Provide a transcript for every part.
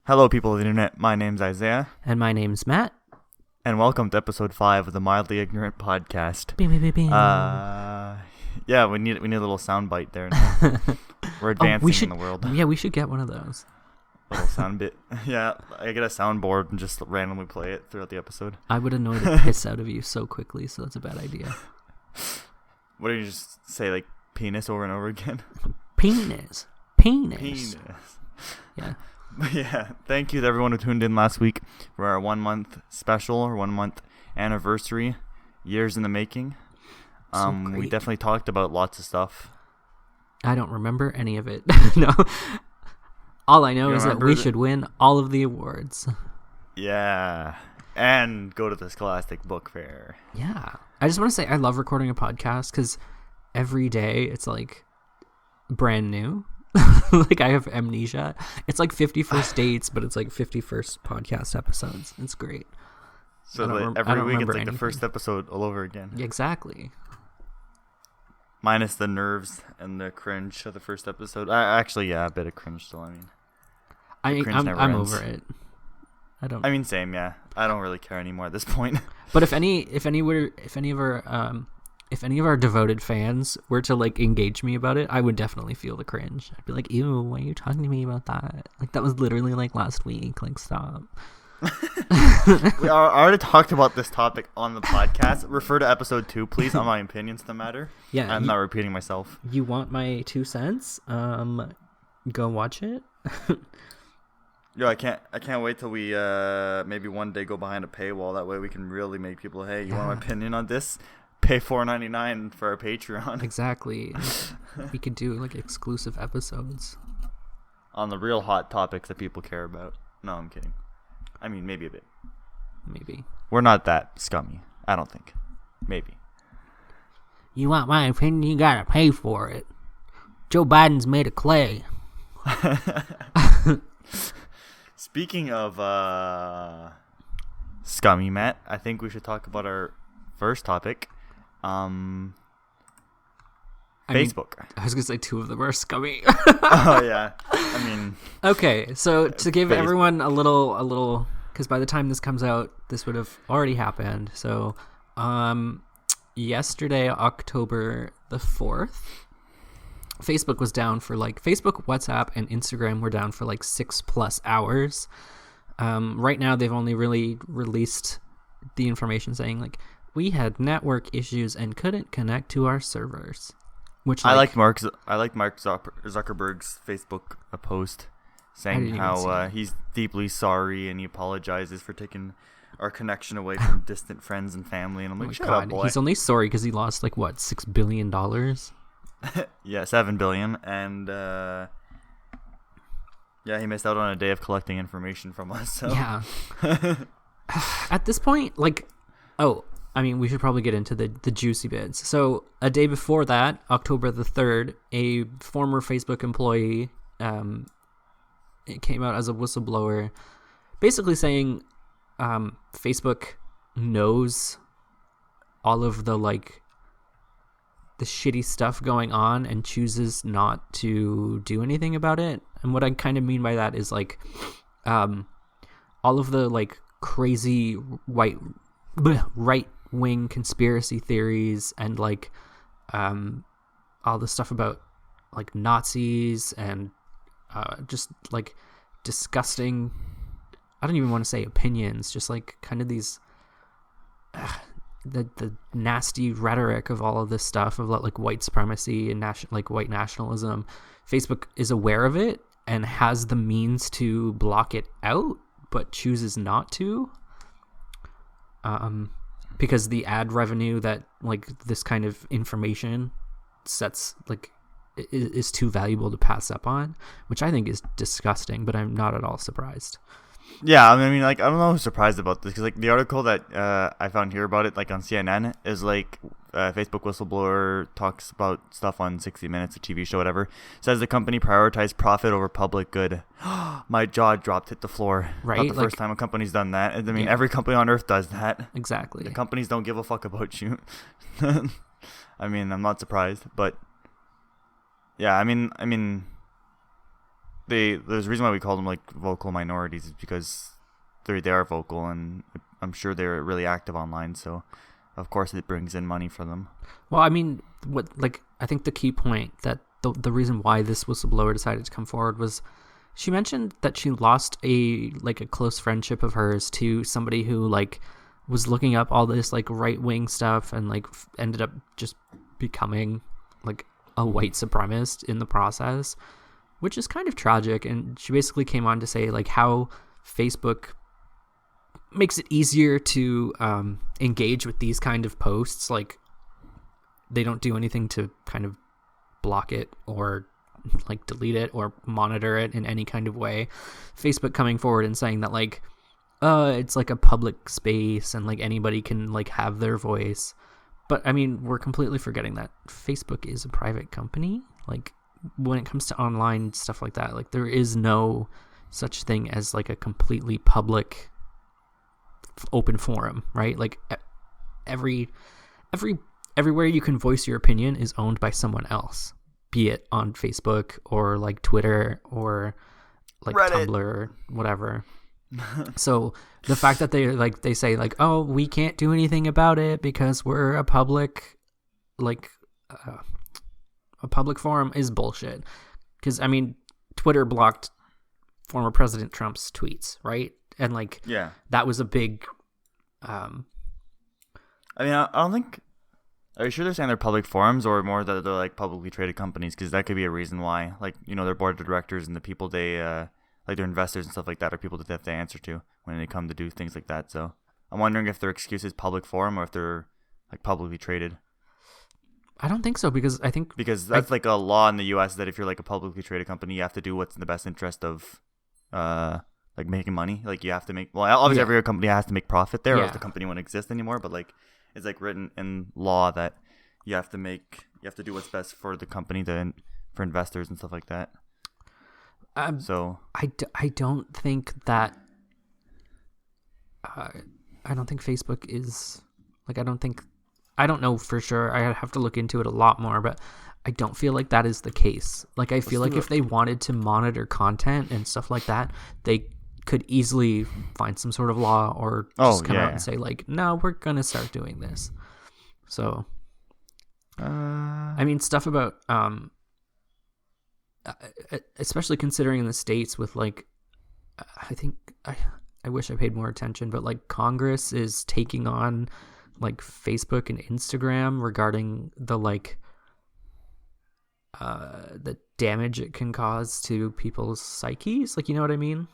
Hello, people of the internet. My name's Isaiah, And my name's Matt. and welcome to episode 5 of the Mildly Ignorant podcast. Bing, bing, bing. Yeah, we need a little soundbite there. Now. We're advancing in the world. Yeah, we should get one of those. Little sound bit. Yeah, I get a soundboard and just randomly play it throughout the episode. I would annoy the piss out of you so quickly, so that's a bad idea. What do you just say, like penis over and over again? Penis. Yeah. Yeah, thank you to everyone who tuned in last week for our 1 month special or 1 month anniversary, years in the making. We definitely talked about lots of stuff. I don't remember any of it. No. All I know is that we should win all of the awards. Yeah. And go to the Scholastic Book Fair. Yeah. I just want to say I love recording a podcast because every day it's like brand new. Like I have amnesia. It's like 51st dates, but it's like 51st podcast episodes. It's great. So every week it's like the first episode all over again. Exactly. Minus the nerves and the cringe of the first episode. Actually, yeah, a bit of cringe still. I'm over it. I mean, same. Yeah, I don't really care anymore at this point. But if any of our devoted fans were to like engage me about it, I would definitely feel the cringe. I'd be like, "Ew, why are you talking to me about that? Like that was literally like last week. Like stop." We already talked about this topic on the podcast. Refer to episode 2, please, on my opinions that matter. Yeah, I'm not repeating myself. You want my 2 cents? Go watch it. Yo, I can't wait till we maybe one day go behind a paywall. That way we can really make people, hey, you want my opinion on this? Pay $4.99 for our Patreon. Exactly. We could do like exclusive episodes on the real hot topics that people care about. No, I'm kidding. I mean, maybe a bit. Maybe. We're not that scummy. I don't think. Maybe. You want my opinion? You gotta pay for it. Joe Biden's made of clay. Speaking of scummy, Matt, I think we should talk about our first topic. Facebook. I was gonna say 2 of them are scummy. Oh yeah. I mean. Okay, so to give everyone a little, because by the time this comes out, this would have already happened. So, yesterday, October the 4th, Facebook was down for Facebook, WhatsApp, and Instagram were down for 6+ hours. Right now, they've only really released the information saying we had network issues and couldn't connect to our servers. Which I like Mark Zuckerberg's Facebook post saying how he's deeply sorry and he apologizes for taking our connection away from distant friends and family. And I'm like, shut up, boy. He's only sorry because he lost $6 billion. Yeah, $7 billion, and yeah, he missed out on a day of collecting information from us. So. Yeah. At this point, we should probably get into the juicy bits. So a day before that, October the 3rd, a former Facebook employee it came out as a whistleblower, basically saying Facebook knows all of the shitty stuff going on and chooses not to do anything about it. And what I kind of mean by that is all of the crazy right-wing conspiracy theories and all the stuff about Nazis and just disgusting, I don't even want to say opinions, just kind of these the nasty rhetoric of all of this stuff of white supremacy and white nationalism. Facebook is aware of it and has the means to block it out, but chooses not to. Because the ad revenue that this kind of information sets is too valuable to pass up on, which I think is disgusting, but I'm not at all surprised. Yeah, I mean, I don't know who's surprised about this, because the article that I found here about it, on CNN, is Facebook whistleblower talks about stuff on 60 Minutes, a TV show, whatever. Says the company prioritized profit over public good. My jaw dropped, hit the floor. Right? Not the first time a company's done that. I mean, every company on earth does that. Exactly. The companies don't give a fuck about you. I mean, I'm not surprised, but yeah, I mean, there's a reason why we call them like vocal minorities is because they are vocal, and I'm sure they're really active online. So of course it brings in money for them. Well, I mean, I think the key point that the reason why this whistleblower decided to come forward was she mentioned that she lost a close friendship of hers to somebody who like was looking up all this like right wing stuff and like ended up just becoming like a white supremacist in the process, which is kind of tragic. And she basically came on to say like how Facebook makes it easier to engage with these kind of posts. Like they don't do anything to kind of block it or like delete it or monitor it in any kind of way. Facebook coming forward and saying that like it's like a public space and like anybody can like have their voice. But I mean, we're completely forgetting that Facebook is a private company. Like when it comes to online stuff like that, like there is no such thing as like a completely public open forum, right? Like everywhere you can voice your opinion is owned by someone else, be it on Facebook or like Twitter or like Reddit. Tumblr or whatever. So the fact that they say like, oh, we can't do anything about it because we're a public forum is bullshit. Because I mean, Twitter blocked former President Trump's tweets, right? And like, Yeah. that was a big. I mean, I don't think. Are you sure they're saying they're public forums or more that they're like publicly traded companies? Because that could be a reason why, like, you know, their board of directors and the people they like their investors and stuff like that are people that they have to answer to when they come to do things like that. So I'm wondering if their excuse is public forum or if they're like publicly traded. I don't think so because that's like a law in the U.S. that if you're like a publicly traded company, you have to do what's in the best interest of like making money. Like you have to make, well, obviously every company has to make profit there or if the company won't exist anymore. But like it's like written in law that you have to do what's best for the company for investors and stuff like that. So I don't think that I don't think Facebook is like I don't know for sure. I have to look into it a lot more, but I don't feel like that is the case. Like I feel like if they wanted to monitor content and stuff like that, they could easily find some sort of law or just come out and say like, no, we're gonna start doing this. So I mean, stuff about especially considering in the States with like, I think I wish I paid more attention, but like Congress is taking on like Facebook and Instagram regarding the like the damage it can cause to people's psyches. Like, you know what I mean?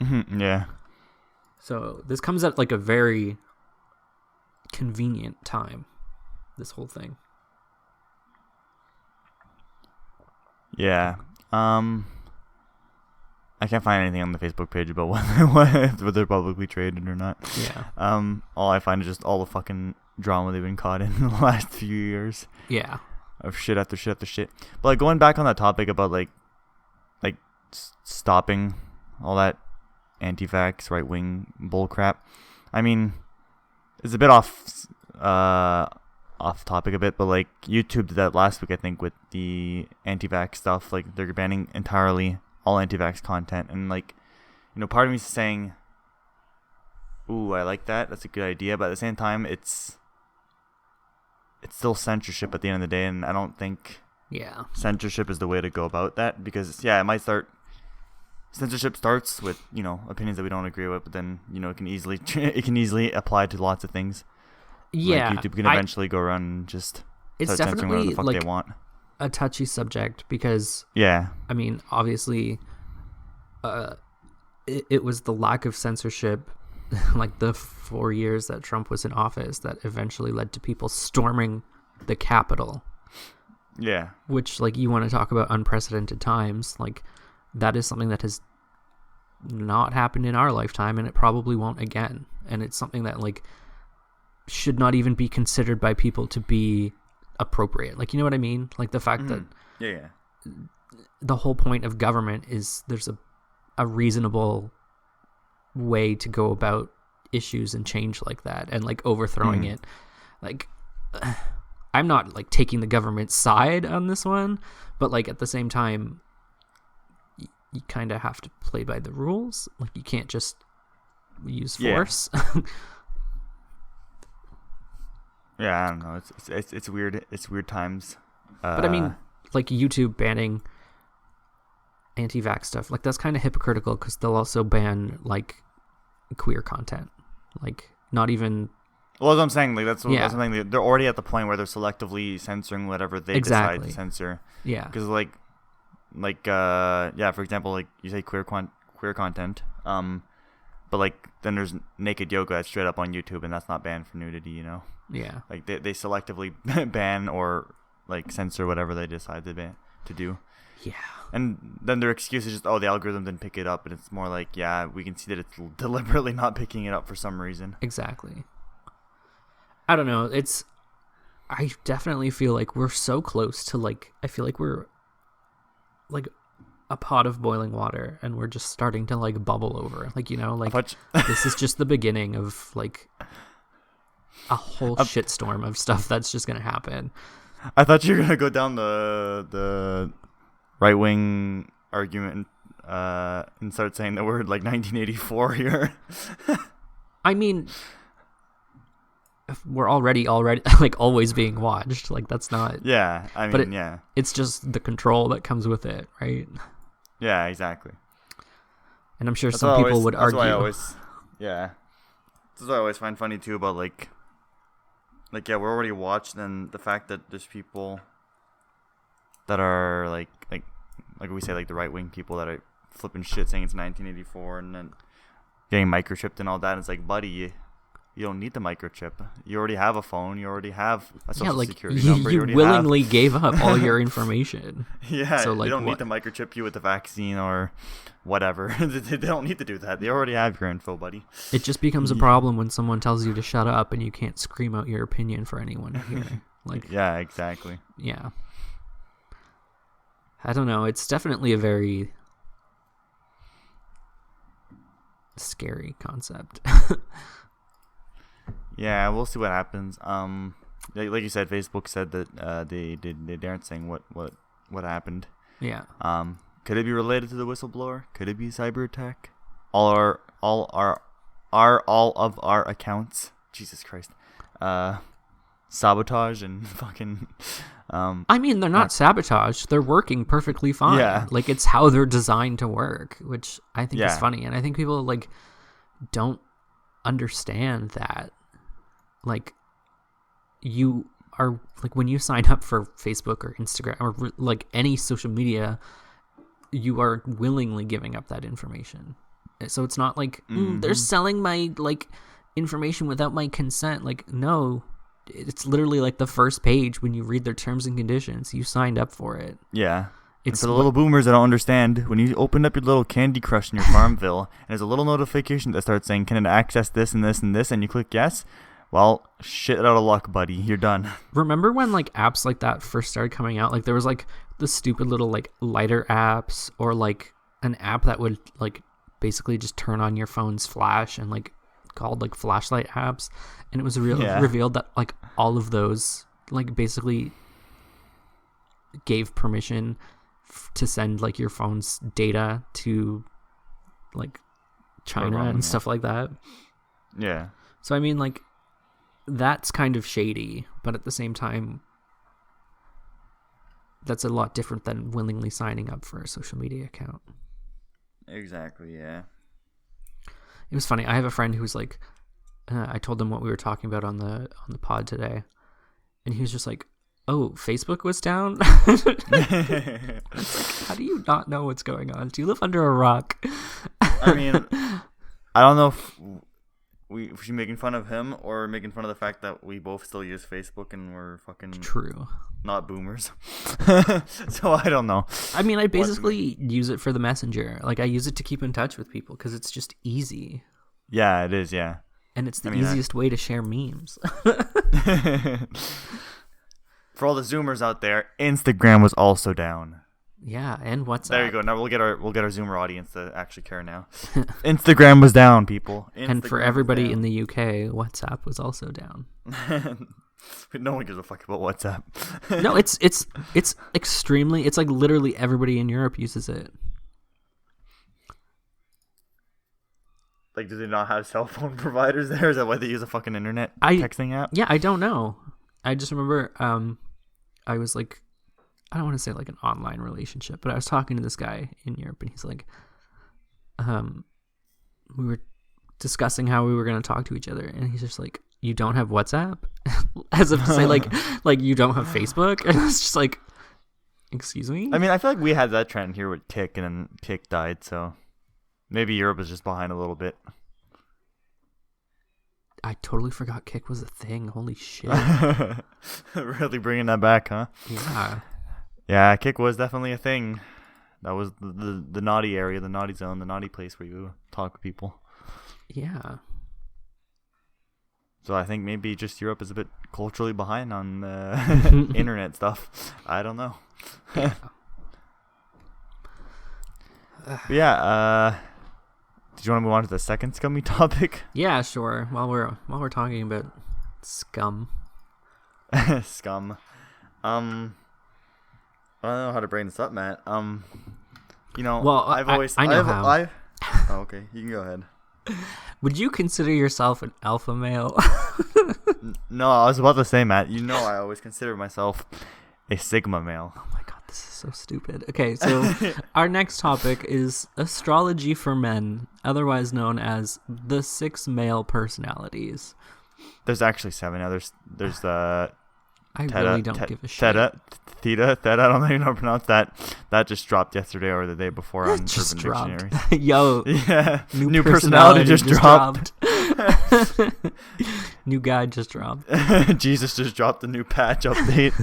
Mm-hmm, yeah. So this comes at like a very convenient time, this whole thing. Yeah. I can't find anything on the Facebook page about whether they're publicly traded or not. Yeah. All I find is just all the fucking drama they've been caught in the last few years. Yeah. Of shit after shit after shit. But like going back on that topic about like stopping all that anti-vax right wing bullcrap. I mean, it's a bit off topic a bit, but like YouTube did that last week, I think, with the anti-vax stuff. Like they're banning entirely all anti-vax content, and like, you know, part of me is saying, ooh, I like that, that's a good idea, but at the same time it's still censorship at the end of the day, and I don't think censorship is the way to go about that, because censorship starts with, you know, opinions that we don't agree with, but then, you know, it can easily apply to lots of things. Yeah, like YouTube can eventually go around and just it's start censoring whatever the fuck like they want. A touchy subject because I mean, obviously it was the lack of censorship like the 4 years that Trump was in office that eventually led to people storming the Capitol. Yeah. Which, like, you want to talk about unprecedented times, like that is something that has not happened in our lifetime, and it probably won't again. And it's something that like should not even be considered by people to be appropriate. Like, you know what I mean? Like the fact that the whole point of government is there's a reasonable way to go about issues and change like that, and like overthrowing it. Like, I'm not like taking the government's side on this one, but like at the same time, you kind of have to play by the rules. Like, you can't just use Yeah. force. Yeah, I don't know. It's weird. It's weird times. But I mean, like YouTube banning anti-vax stuff, like that's kind of hypocritical because they'll also ban like queer content, like not even. well, that's what I'm saying. Like that's Yeah. something they're already at the point where they're selectively censoring whatever they decide Exactly. to censor. Yeah, Because yeah, for example, like you say queer content, but like then there's naked yoga that's straight up on YouTube, and that's not banned for nudity. You know, yeah, like they selectively ban or like censor whatever they decide to do. yeah. And then their excuse is just, oh, the algorithm didn't pick it up, and it's more like, yeah, we can see that it's deliberately not picking it up for some reason. Exactly. I don't know. I definitely feel like we're so close to like. I feel like we're like a pot of boiling water, and we're just starting to like bubble over. Like, you know, like this is just the beginning of like a whole shitstorm of stuff that's just gonna happen. I thought you were gonna go down the right wing argument and start saying the word like 1984 here. I mean, we're already like always being watched. Like, that's not. Yeah, I mean, yeah, It's just the control that comes with it, right? yeah, exactly. And I'm sure some people would argue. That's why I always, yeah, this is what I always find funny too about like yeah, we're already watched, and the fact that there's people that are like we say, like the right wing people that are flipping shit saying it's 1984 and then getting microchipped and all that. And it's like, buddy, you don't need the microchip. You already have a phone. You already have a social security number. You willingly gave up all your information. Yeah, so, like, they don't need to microchip you with the vaccine or whatever. They don't need to do that. They already have your info, buddy. It just becomes a problem when someone tells you to shut up and you can't scream out your opinion for anyone to hear. Like, yeah, exactly. Yeah. I don't know. It's definitely a very scary concept. Yeah, we'll see what happens. Like you said, Facebook said that they aren't saying what happened. Yeah. Could it be related to the whistleblower? Could it be a cyber attack? All of our accounts. Jesus Christ. Sabotage and fucking. I mean, they're not sabotaged. They're working perfectly fine. Yeah. Like, it's how they're designed to work, which I think is Yeah. funny. And I think people, like, don't understand that. Like, you are, like, when you sign up for Facebook or Instagram or, like, any social media, you are willingly giving up that information. So it's not like, they're selling my, like, information without my consent. Like, no. It's literally like the first page when you read their terms and conditions. You signed up for it. Yeah. It's for the little boomers that don't understand, when you open up your little Candy Crush in your Farmville, and there's a little notification that starts saying, can it access this and this and this, and you click yes, well, shit out of luck, buddy. You're done. Remember when like apps like that first started coming out? Like, there was like the stupid little like lighter apps, or like an app that would like basically just turn on your phone's flash, and like called like flashlight apps. And it was revealed that like all of those like basically gave permission to send like your phone's data to like China and stuff like that. Yeah. So I mean, like, that's kind of shady, but at the same time, that's a lot different than willingly signing up for a social media account. Exactly, yeah. It was funny. I have a friend who's like, I told him what we were talking about on the pod today, and he was just like, "Oh, Facebook was down." Like, how do you not know what's going on? Do you live under a rock? I mean, I don't know if we should be making fun of him or making fun of the fact that we both still use Facebook and we're fucking True. not boomers. So I don't know. I mean, I basically use it for the messenger. Like, I use it to keep in touch with people because it's just easy. Yeah, it is, yeah. And it's the easiest way to share memes. For all the Zoomers out there, Instagram was also down. Yeah, and WhatsApp. There you go. Now we'll get our Zoomer audience to actually care now. Instagram was down, people. And for everybody in the UK, WhatsApp was also down. No one gives a fuck about WhatsApp. No, it's extremely. It's like literally everybody in Europe uses it. Like, do they not have cell phone providers there? Is that why they use a fucking internet I- texting app? Yeah, I don't know. I just remember I was like, I don't want to say like an online relationship, but I was talking to this guy in Europe, and he's like, we were discussing how we were going to talk to each other, and he's just like, you don't have WhatsApp? As if to say like you don't have Facebook? And it's just like, excuse me? I mean, I feel like we had that trend here with Kik, and then Kik died, so maybe Europe is just behind a little bit. I totally forgot Kik was a thing. Holy shit. Really bringing that back, huh? Yeah. Yeah, Kik was definitely a thing. That was the naughty area, the naughty zone, the naughty place where you talk with people. Yeah. So I think maybe just Europe is a bit culturally behind on internet stuff. I don't know. Yeah. But yeah, did you want to move on to the second scummy topic? Yeah, sure. While we're talking about scum. Scum. I don't know how to bring this up, Matt. You know, Well, I know how. Oh, okay, you can go ahead. Would you consider yourself an alpha male? No, I was about to say, Matt. You know, I always consider myself a sigma male. Oh my god, this is so stupid. Okay, so our next topic is astrology for men, otherwise known as the 6 male personalities. There's actually 7 now. There's I Theta, really don't give a shit. Theta. I don't even know how to pronounce that. That just dropped yesterday or the day before on Just Urban dropped. Dictionary. Yo, Yeah, new personality just dropped. New guy just dropped. Jesus just dropped a new patch update.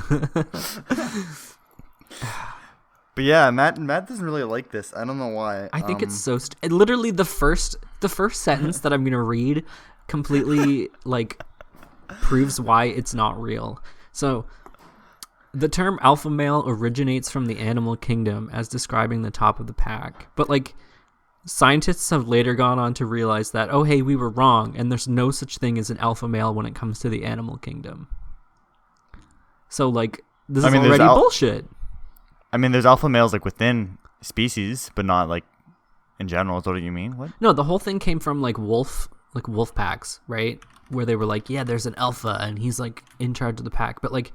But yeah, Matt doesn't really like this. I don't know why. I think it's so literally the first sentence that I'm gonna read completely like proves why it's not real. So the term alpha male originates from the animal kingdom as describing the top of the pack, but like scientists have later gone on to realize that, oh hey, we were wrong, and there's no such thing as an alpha male when it comes to the animal kingdom. So like this is already bullshit. I mean, there's alpha males like within species, but not like in general. Is what you mean? What? No, the whole thing came from like wolf packs, right? Where they were like, yeah, there's an alpha and he's like in charge of the pack. But like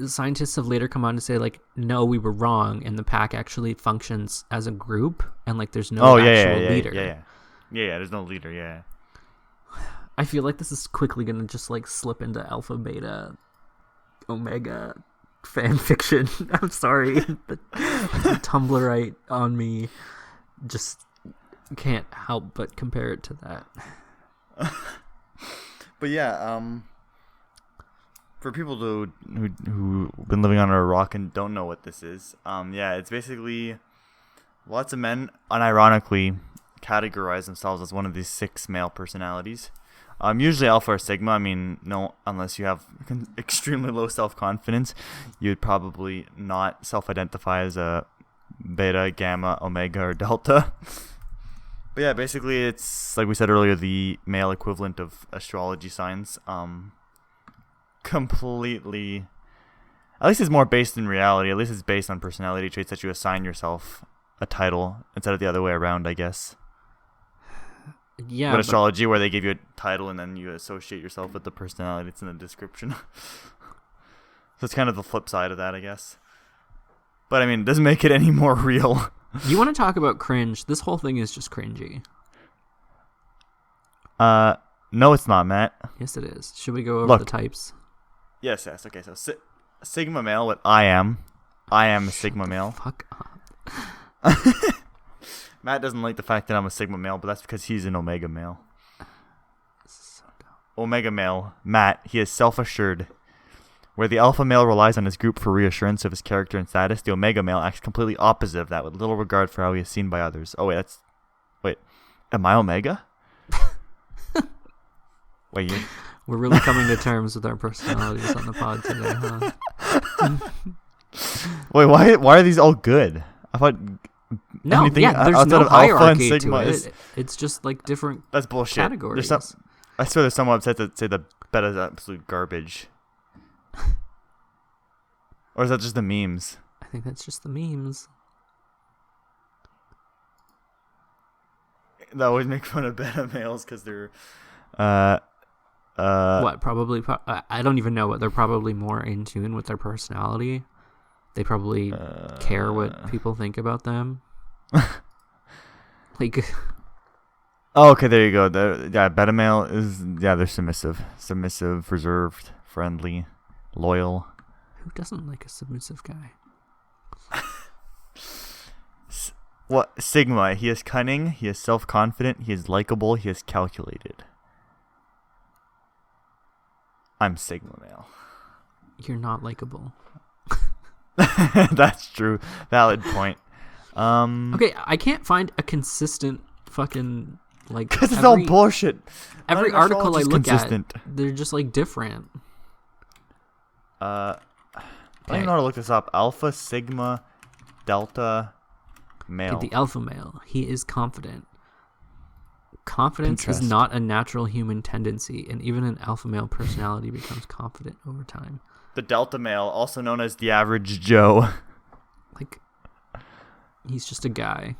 scientists have later come on to say like, no, we were wrong, and the pack actually functions as a group, and like there's no actual leader. Yeah, there's no leader. Yeah. I feel like this is quickly gonna just like slip into alpha, beta, omega fan fiction. I'm sorry, the Tumblrite on me just can't help but compare it to that. But yeah, for people who've been living under a rock and don't know what this is, yeah, it's basically lots of men unironically categorize themselves as one of these 6 male personalities. Usually alpha or sigma. I mean, no, unless you have extremely low self-confidence, you'd probably not self-identify as a beta, gamma, omega, or delta. But yeah, basically it's, like we said earlier, the male equivalent of astrology signs. Completely, at least it's more based in reality. At least it's based on personality traits that you assign yourself a title instead of the other way around, I guess. Yeah. But astrology, where they give you a title and then you associate yourself with the personality that's in the description. So it's kind of the flip side of that, I guess. But I mean, it doesn't make it any more real. You want to talk about cringe? This whole thing is just cringy. No, it's not, Matt. Yes, it is. Should we go over the types? Yes. Okay, so sigma male, what I am a sigma male. Fuck up. Matt doesn't like the fact that I'm a sigma male, but that's because he's an omega male. So dumb. Omega male, Matt, he is self-assured. Where the alpha male relies on his group for reassurance of his character and status, the omega male acts completely opposite of that, with little regard for how he is seen by others. Oh, wait, am I omega? Wait, you... We're really coming to terms with our personalities on the pod today, huh? Wait, why are these all good? I thought... No, yeah, there's no hierarchy to it. It's just like different that's bullshit. Categories. I swear there's some websites that say the beta is absolute garbage. Or is that just the memes? I think that's just the memes. that always make fun of beta males because they're uh what? Probably. I don't even know what. They're probably more in tune with their personality. They probably care what people think about them. Like. Oh, okay, there you go. Beta male is they're submissive, reserved, friendly, loyal. Who doesn't like a submissive guy? What Sigma? He is cunning. He is self-confident. He is likable. He is calculated. I'm Sigma male. You're not likable. That's true. Valid point. Okay, I can't find a consistent fucking like. Because it's all bullshit. Every article I look consistent. at, they're just like different. I don't even know how to look this up. Alpha, Sigma, Delta, male. Okay, the alpha male. He is confident. Confidence is Pinterest. not a natural human tendency, and even an alpha male personality becomes confident over time. The Delta male, also known as the average Joe. Like, he's just a guy.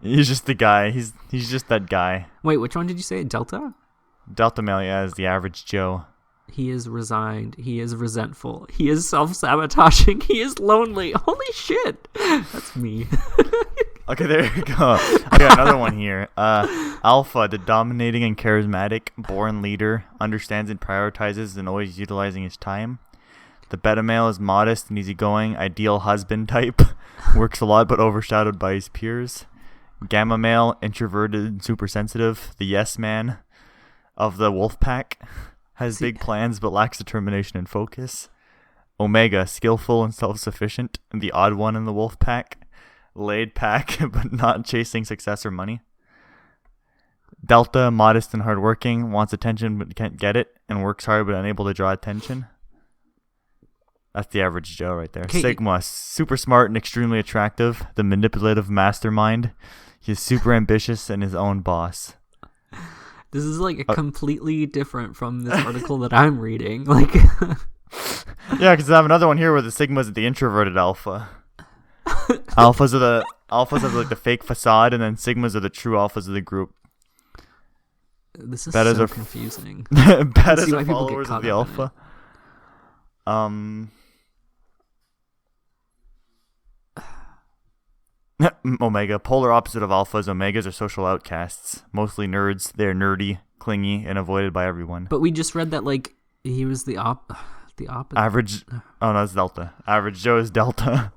He's just the guy. He's just that guy. Wait, which one did you say? Delta? Delta male, yeah, is the average Joe. He is resigned. He is resentful. He is self-sabotaging. He is lonely. Holy shit. That's me. Okay, there you go. I got another one here. Alpha, the dominating and charismatic, born leader, understands and prioritizes and always utilizing his time. The beta male is modest and easygoing, ideal husband type, works a lot but overshadowed by his peers. Gamma male, introverted and super sensitive, the yes man of the wolf pack, has big plans but lacks determination and focus. Omega, skillful and self-sufficient, the odd one in the wolf pack, laid back but not chasing success or money. Delta, modest and hardworking, wants attention but can't get it, and works hard but unable to draw attention. That's the average Joe right there. Okay. Sigma, super smart and extremely attractive, the manipulative mastermind. He's super ambitious and his own boss. This is like completely different from this article that I'm reading. Like, yeah, because I have another one here where the Sigmas are the introverted alpha. Alphas are like the fake facade, and then Sigmas are the true alphas of the group. this is Betas so are confusing. Betas see why are people get followers caught of the up in alpha. Omega, polar opposite of alphas. Omegas are social outcasts, mostly nerds. They're nerdy, clingy, and avoided by everyone. But we just read that like he was the opposite. Average. Oh no, it's Delta. Average Joe is Delta.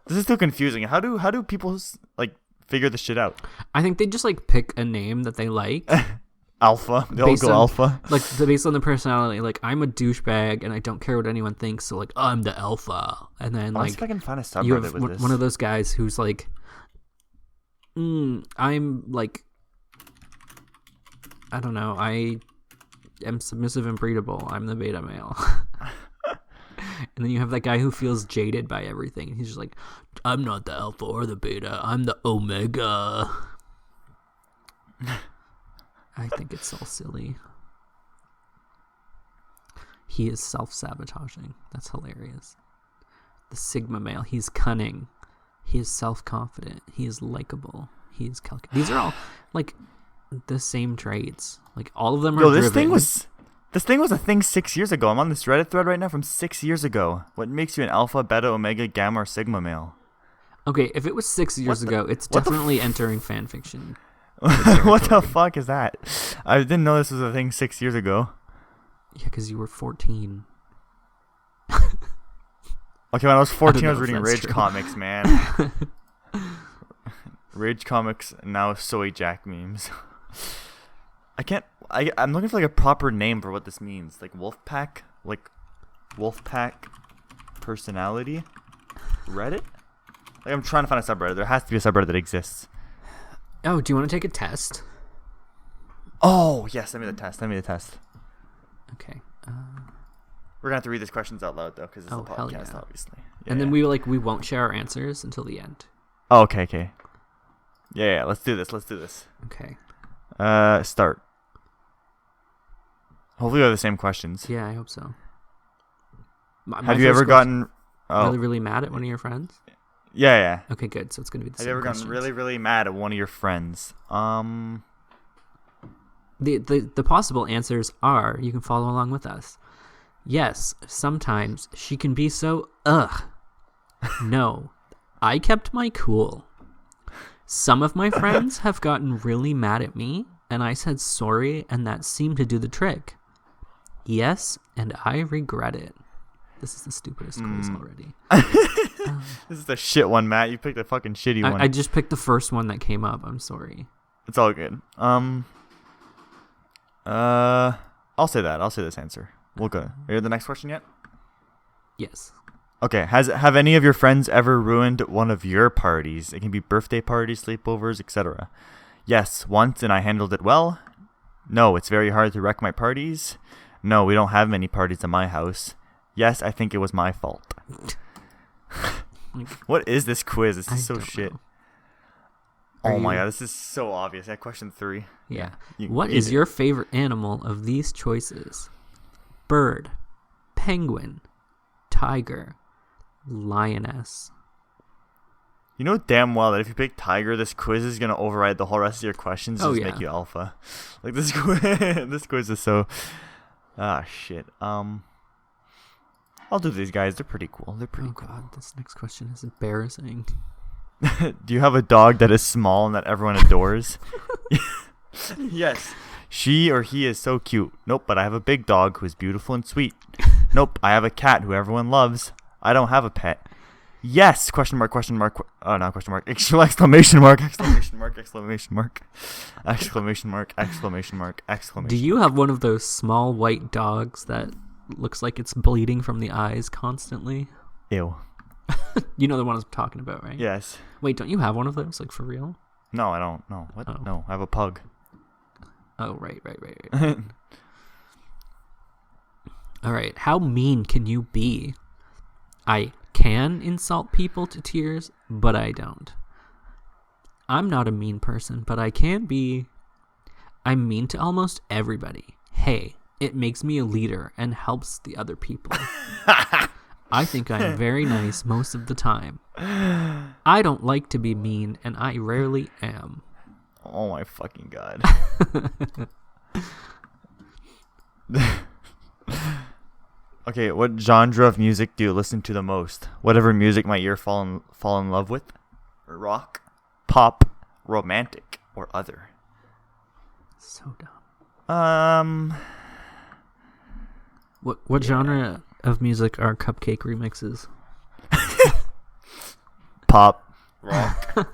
This is too confusing. How do people like figure this shit out? I think they just like pick a name that they like. Alpha. They all Based go on- alpha. Like based on the personality. Like, I'm a douchebag and I don't care what anyone thinks, so like I'm the alpha. And then Let's see if I like can find a you subreddit have with this. one of those guys who's like, I'm like, I don't know, I am submissive and breedable. I'm the beta male. And then you have that guy who feels jaded by everything. He's just like, I'm not the alpha or the beta. I'm the omega. I think it's all silly. He is self-sabotaging. That's hilarious. The Sigma male. He's cunning. He is self-confident. He is likable. He is calculated. These are all like the same traits. Like all of them are Yo, driven. this thing was a thing 6 years ago. I'm on this Reddit thread right now from 6 years ago. What makes you an alpha, beta, omega, gamma, or sigma male? Okay, if it was 6 years ago, it's what the definitely entering fan fiction. What the fuck is that? I didn't know this was a thing 6 years ago. Yeah, because you were 14. Okay, when I was 14, I was know if reading that's Rage true. Comics, man. Rage Comics, and now Soy Jack memes. I'm looking for like a proper name for what this means. Like Wolfpack? Like Wolfpack personality? Reddit? Like I'm trying to find a subreddit. There has to be a subreddit that exists. Oh, do you want to take a test? Oh, yes, send me the test. Okay. We're going to have to read these questions out loud, though, because it's Oh, a hell podcast, yeah. obviously. And then we won't share our answers until the end. Oh, okay. Yeah, let's do this. Okay. Start. Hopefully we have the same questions. Yeah, I hope so. My Have you first ever question, gotten... Oh, really mad at one of your friends? Yeah. Okay, good. So it's gonna be the Have same you ever questions. gotten really, really mad at one of your friends? The possible answers are, you can follow along with us. Yes, sometimes she can be so No, I kept my cool. Some of my friends have gotten really mad at me, and I said sorry, and that seemed to do the trick. Yes, and I regret it. This is the stupidest quiz already. This is the shit one, Matt. You picked a fucking shitty one. I just picked the first one that came up. I'm sorry. It's all good. I'll say that. I'll say this answer. We'll go. Are you the next question yet? Yes. Okay. Have any of your friends ever ruined one of your parties? It can be birthday parties, sleepovers, etc. Yes, once, and I handled it well. No, it's very hard to wreck my parties. No, we don't have many parties in my house. Yes, I think it was my fault. What is this quiz? This is so shit. Know. Oh my god, this is so obvious. Yeah, question 3. Yeah. What is your favorite animal of these choices? Bird, penguin, tiger, lioness. You know damn well that if you pick tiger, this quiz is gonna override the whole rest of your questions. And make you alpha. Like this quiz, this quiz is so. Shit. I'll do these guys. They're pretty cool. They're pretty cool. God, this next question is embarrassing. Do you have a dog that is small and that everyone adores? Yes. She or he is so cute. Nope, but I have a big dog who is beautiful and sweet. Nope, I have a cat who everyone loves. I don't have a pet. Yes! Question mark, question mark. Oh, not question mark. Exclamation mark, exclamation mark, exclamation mark. Exclamation mark, exclamation mark, exclamation mark. Do you have one of those small white dogs that looks like it's bleeding from the eyes constantly? Ew. You know the one I'm talking about, right? Yes. Wait, don't you have one of those, like, for real? No, I don't. No. What? Oh. No, I have a pug. Oh, right. All right. How mean can you be? I can insult people to tears, but I don't. I'm not a mean person, but I can be. I'm mean to almost everybody. Hey, it makes me a leader and helps the other people. I think I'm very nice most of the time. I don't like to be mean, and I rarely am. Oh my fucking god. Okay, what genre of music do you listen to the most? Whatever music my ear fall in love with? Rock, pop, romantic, or other? So dumb. What genre of music are Cupcake remixes? Pop, rock.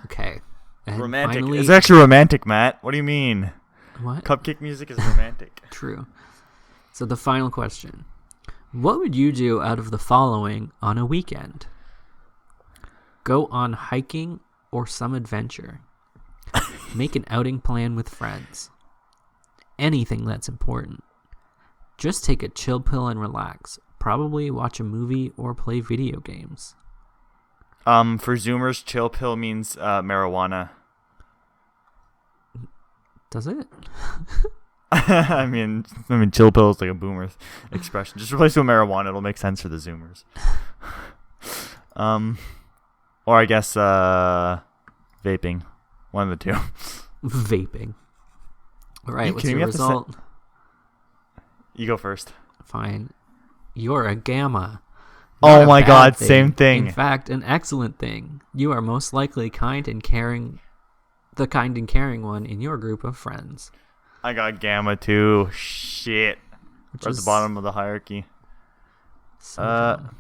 Okay. And Romantic. finally, It's actually romantic, Matt. What do you mean? what? Cupcake music is romantic. True. So the final question. What would you do out of the following on a weekend? Go on hiking or some adventure. Make an outing plan with friends. Anything that's important. Just take a chill pill and relax. Probably watch a movie or play video games. For Zoomers, chill pill means marijuana. Does it? I mean, chill pill is like a boomer expression. Just replace it with marijuana; it'll make sense for the Zoomers. Or I guess vaping, one of the two. Vaping. All right, what's kidding your me? result? You go first. Fine. You're a gamma. Oh Not a my bad god, thing. same thing. In fact, an excellent thing. You are most likely kind and caring, the kind and caring one in your group of friends. I got gamma too. Shit. Which We're at is the bottom of the hierarchy. so dumb.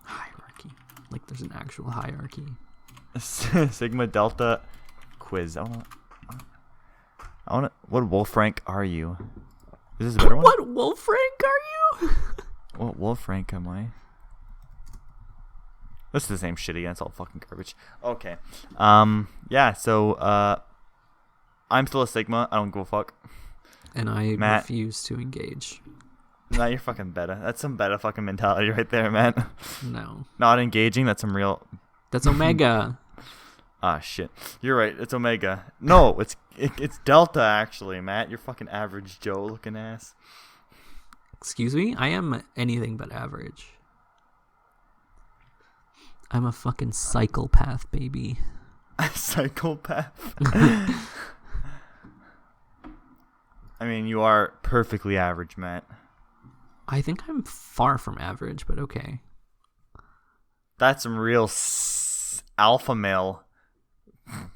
Hierarchy. Like there's an actual hierarchy. Sigma Delta quiz. I wanna. What wolf rank are you? Is this a better one? What wolf rank are you? What wolf rank am I? This is the same shit again. It's all fucking garbage. Okay. Yeah. So I'm still a Sigma. I don't give a fuck. And I Matt. refuse to engage. Nah, you're fucking beta. That's some beta fucking mentality right there, man. No. Not engaging. That's some real. That's Omega. Ah, shit. You're right. It's Omega. No, it's Delta actually, Matt. You're fucking average Joe looking ass. Excuse me? I am anything but average. I'm a fucking psychopath, baby. A psychopath? I mean, you are perfectly average, Matt. I think I'm far from average, but okay. That's some real alpha male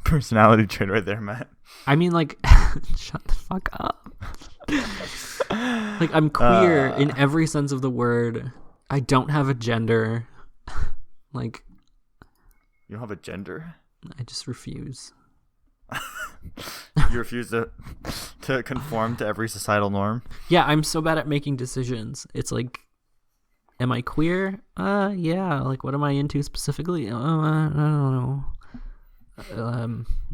personality trait right there, Matt. I mean, like, shut the fuck up. Like, I'm queer in every sense of the word. I don't have a gender. Like, you don't have a gender? I just refuse. You refuse to conform to every societal norm? Yeah, I'm so bad at making decisions. It's like, am I queer? Yeah. Like, what am I into specifically? I don't know.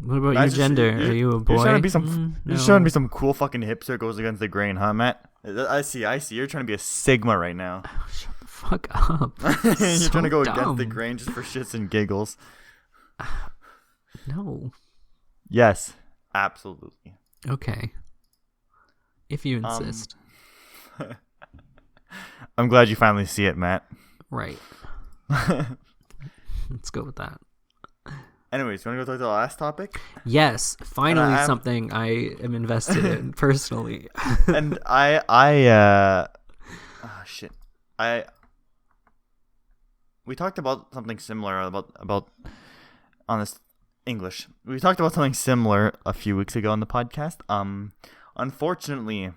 What about your gender? Are you a boy? You're trying to be some cool fucking hipster that goes against the grain, huh, Matt? I see. You're trying to be a Sigma right now. Oh, shut the fuck up. You're so trying to go dumb. against the grain just for shits and giggles. No. Yes, absolutely. Okay. If you insist. I'm glad you finally see it, Matt. Right. Let's go with that. Anyways, you want to go to the last topic? Yes, finally something I am invested in personally. And we talked about something similar about on this English. We talked about something similar a few weeks ago on the podcast. Unfortunately,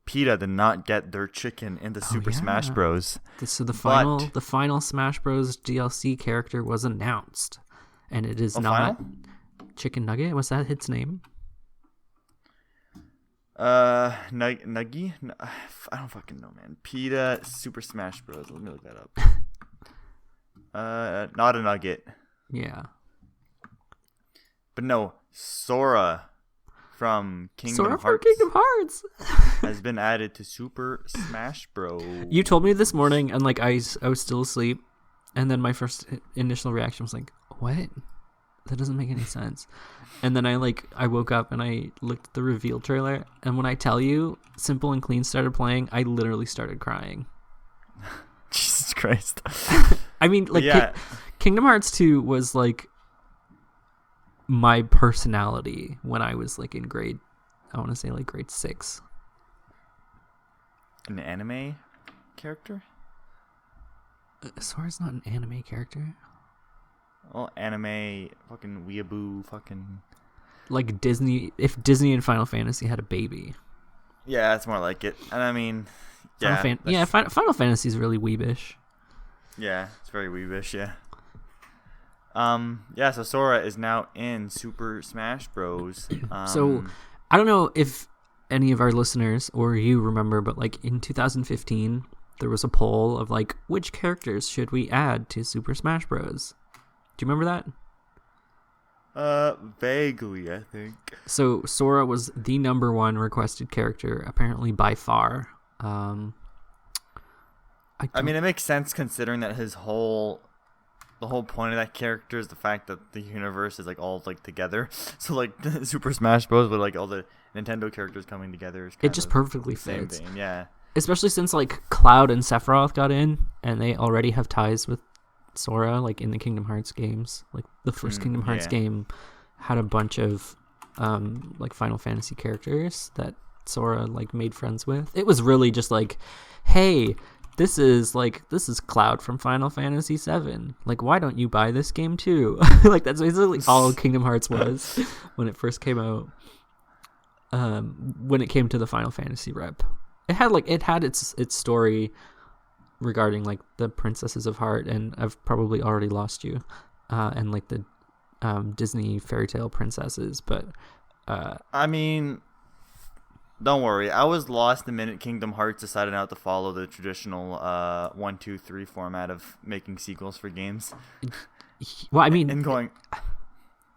PETA did not get their chicken into Super Smash Bros. So the final Smash Bros. DLC character was announced, and it is not final? Chicken Nugget. Was that its name? Nuggy? I don't fucking know, man. PETA Super Smash Bros. Let me look that up. Not a nugget. Yeah. But no, Sora from Kingdom Hearts has been added to Super Smash Bros. You told me this morning, and like I was still asleep, and then my first initial reaction was like, "What? That doesn't make any sense." And then I woke up and I looked at the reveal trailer, and when I tell you, Simple and Clean started playing, I literally started crying. Jesus Christ. I mean, like, yeah. Kingdom Hearts 2 was like my personality when I was like in grade 6. An anime character? Sora's not an anime character. Well, anime, fucking weeaboo, fucking... Like Disney, if Disney and Final Fantasy had a baby. Yeah, that's more like it. And I mean, yeah. Final Fantasy is really weebish. Yeah, it's very weebish, yeah. So Sora is now in Super Smash Bros. So, I don't know if any of our listeners or you remember, but like in 2015, there was a poll of like, which characters should we add to Super Smash Bros? Do you remember that? Vaguely, I think. So Sora was the number one requested character, apparently by far. I mean, it makes sense considering that the whole point of that character is the fact that the universe is like all like together. So like Super Smash Bros. With like all the Nintendo characters coming together is it just perfectly fits. Same thing, yeah. Especially since like Cloud and Sephiroth got in, and they already have ties with Sora, like in the Kingdom Hearts games. Like the first Kingdom Hearts game had a bunch of like Final Fantasy characters that Sora like made friends with. It was really just like, hey, this is Cloud from Final Fantasy VII. Like, why don't you buy this game too? Like that's basically all Kingdom Hearts was when it first came out. When it came to the Final Fantasy rep, it had its story regarding like the Princesses of Heart and I've probably already lost you, and like the Disney fairy tale princesses. But I mean, don't worry, I was lost the minute Kingdom Hearts decided not to follow the traditional 1, 2, 3 format of making sequels for games. Well, I mean,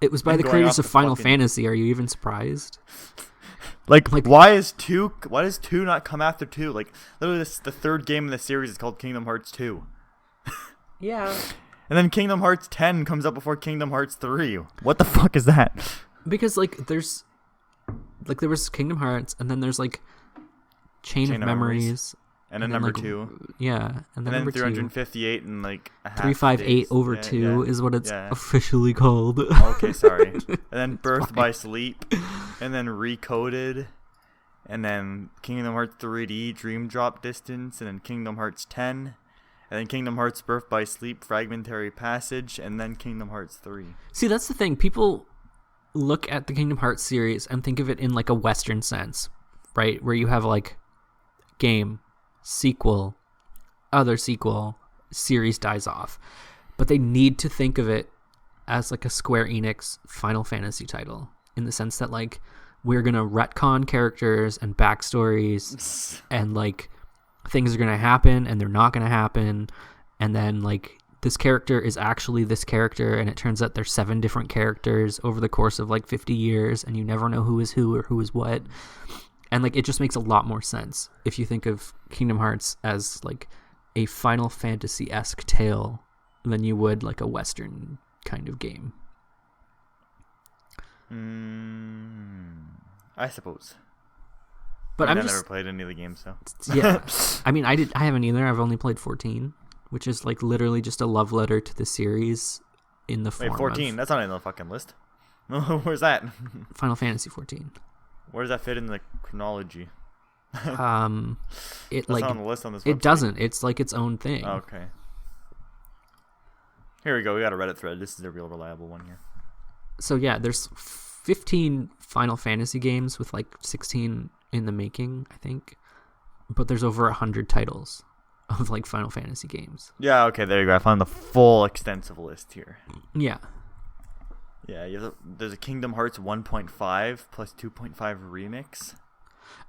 it was by the creators of Final Fantasy. Are you even surprised? Like why does 2 not come after 2? Like literally the third game in the series is called Kingdom Hearts 2. Yeah. And then Kingdom Hearts 10 comes up before Kingdom Hearts 3. What the fuck is that? Because like there was Kingdom Hearts, and then there's like Chain of Memories, And then number 2. Yeah, and then number 358 and like a half 358 over 2 is what it's officially called. Okay, sorry. And then Birth by Sleep, and then Recoded, and then Kingdom Hearts 3D Dream Drop Distance, and then Kingdom Hearts 10, and then Kingdom Hearts Birth by Sleep Fragmentary Passage, and then Kingdom Hearts 3. See, that's the thing. People look at the Kingdom Hearts series and think of it in like a Western sense, right? Where you have like game, sequel, other sequel, series dies off. But they need to think of it as like a Square Enix Final Fantasy title, in the sense that like we're going to retcon characters and backstories and like things are going to happen and they're not going to happen. And then like this character is actually this character, and it turns out there's 7 different characters over the course of like 50 years, and you never know who is who or who is what. And like it just makes a lot more sense if you think of Kingdom Hearts as like a Final Fantasy-esque tale than you would like a Western kind of game. I suppose. But I've never played any of the games, so yeah. I mean, I haven't either. I've only played 14, which is like literally just a love letter to the series in the form. Wait, 14? That's not in the fucking list. Where's that? Final Fantasy 14. Where does that fit in the chronology? It That's like not on the list on this website. It doesn't. It's like its own thing. Okay. Here we go. We got a Reddit thread. This is a real reliable one here. So yeah, there's 15 Final Fantasy games with like 16 in the making, I think. But there's over 100 titles of like Final Fantasy games. Yeah, okay, there you go. I found the full extensive list here. Yeah. Yeah, there's a Kingdom Hearts 1.5 plus 2.5 remix.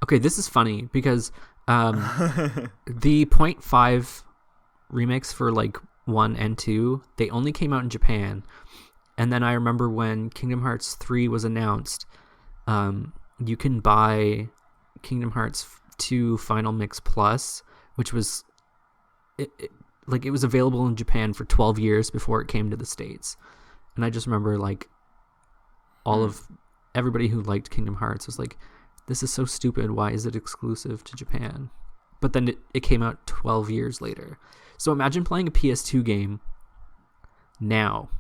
Okay, this is funny because the 0.5 remix for like 1 and 2, they only came out in Japan. And then I remember when Kingdom Hearts 3 was announced, you can buy Kingdom Hearts 2 Final Mix Plus, which was it was available in Japan for 12 years before it came to the States. And I just remember like all of everybody who liked Kingdom Hearts was like, this is so stupid. Why is it exclusive to Japan? But then it came out 12 years later. So imagine playing a PS2 game now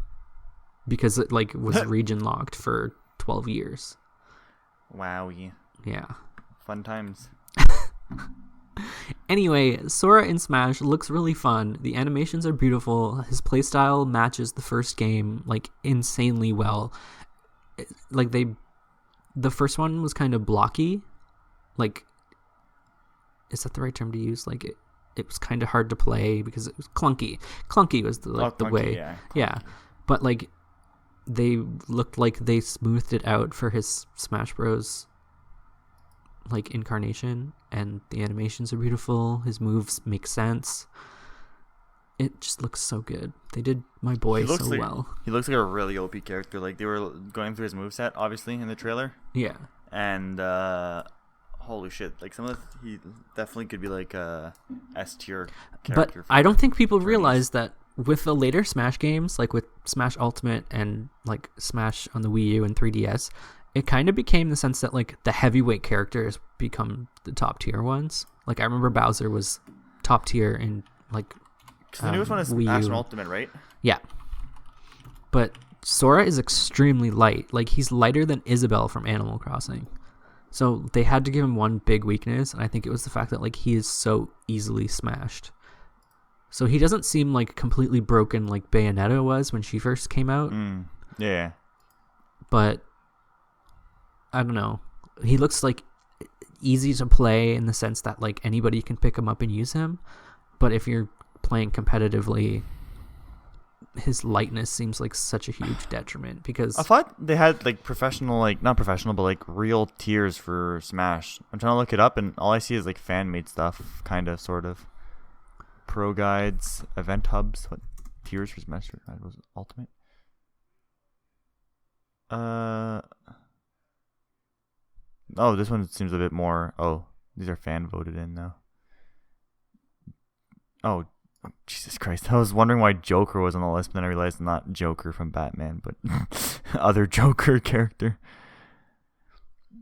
because it like was region locked for 12 years. Wow. Yeah. Fun times. Anyway, Sora in Smash looks really fun. The animations are beautiful. His playstyle matches the first game like insanely well. Like the first one was kind of blocky. Like, is that the right term to use? Like it was kind of hard to play because it was clunky. Clunky was the way. Yeah. But like they looked like they smoothed it out for his Smash Bros. Like incarnation, and the animations are beautiful. His moves make sense. It just looks so good. They did my boy so well. He looks like a really OP character. Like they were going through his moveset, obviously, in the trailer. Yeah. And holy shit! Like he definitely could be like a S tier character. But I don't think people realize that with the later Smash games, like with Smash Ultimate and like Smash on the Wii U and 3DS, it kind of became the sense that like the heavyweight characters become the top tier ones. Like I remember Bowser was top tier in like the newest one is Smash Ultimate, right? Yeah. But Sora is extremely light. Like he's lighter than Isabelle from Animal Crossing. So they had to give him one big weakness, and I think it was the fact that like he is so easily smashed. So he doesn't seem like completely broken like Bayonetta was when she first came out. Yeah. But I don't know. He looks like easy to play in the sense that like anybody can pick him up and use him. But if you're playing competitively, his lightness seems like such a huge detriment because I thought they had like professional, like not professional, but like real tiers for Smash. I'm trying to look it up and all I see is like fan made stuff, kind of, sort of. Pro guides, event hubs, what tiers for Smash was Ultimate? Oh, this one seems a bit more. Oh, these are fan voted in though. Oh, Jesus Christ! I was wondering why Joker was on the list, but then I realized not Joker from Batman, but other Joker character.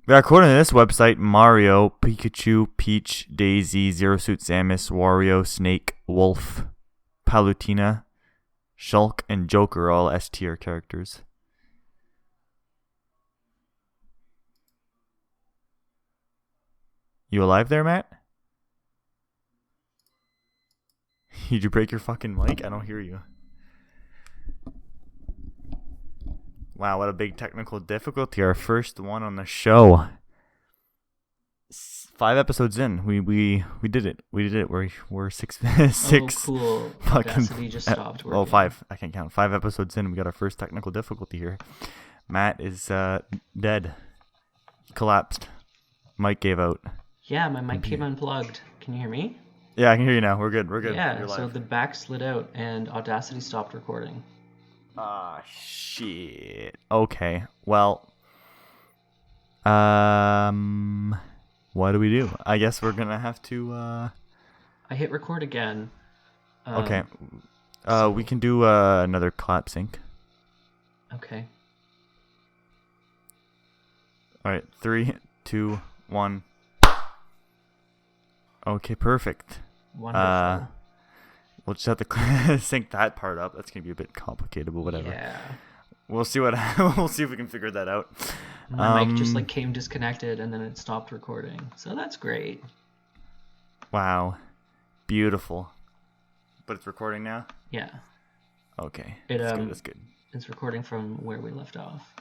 According to this website, Mario, Pikachu, Peach, Daisy, Zero Suit Samus, Wario, Snake, Wolf, Palutena, Shulk, and Joker are all S tier characters. You alive there, Matt? Did you break your fucking mic? I don't hear you. Wow, what a big technical difficulty. Our first one on the show. 5 episodes in. We did it. We did it. We're six. Oh, cool. Audacity just stopped working. 5. I can't count. 5 episodes in. We got our first technical difficulty here. Matt is dead. Collapsed. Mic gave out. Yeah, my mic came unplugged. Can you hear me? Yeah, I can hear you now. We're good. We're good. Yeah, so the back slid out and Audacity stopped recording. Ah, shit. Okay. Well, what do we do? I guess we're gonna have to. I hit record again. Okay. We can do another clap sync. Okay. All right. 3, 2, 1. Okay, perfect. Wonderful. We'll just have to sync that part up. That's gonna be a bit complicated, but whatever. Yeah. We'll see what we'll see if we can figure that out. My mic just came disconnected and then it stopped recording, so that's great. Wow, beautiful. But it's recording now. Yeah. Okay. That's good. It's recording from where we left off.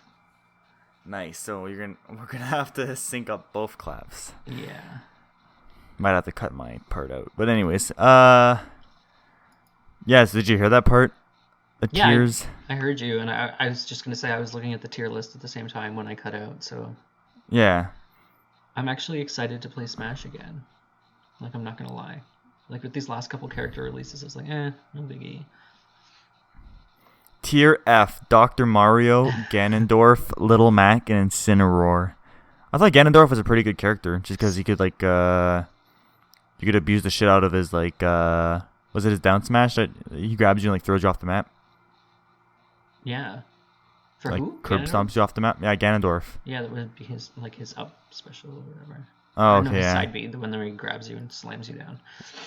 Nice. So we're gonna have to sync up both claps. Yeah. Might have to cut my part out, but anyways, yeah. So did you hear that part? The tiers. I heard you, and I was just gonna say I was looking at the tier list at the same time when I cut out. So. Yeah. I'm actually excited to play Smash again. Like, I'm not gonna lie. Like with these last couple character releases, I was like, no biggie. Tier F: Dr. Mario, Ganondorf, Little Mac, and Incineroar. I thought Ganondorf was a pretty good character, just because he could you could abuse the shit out of his was it his down smash that he grabs you and throws you off the map? Yeah. For like who? Curb stomps you off the map? Yeah, Ganondorf. Yeah, that would be his up special or whatever. Oh, okay, his yeah. side B, the one where he grabs you and slams you down.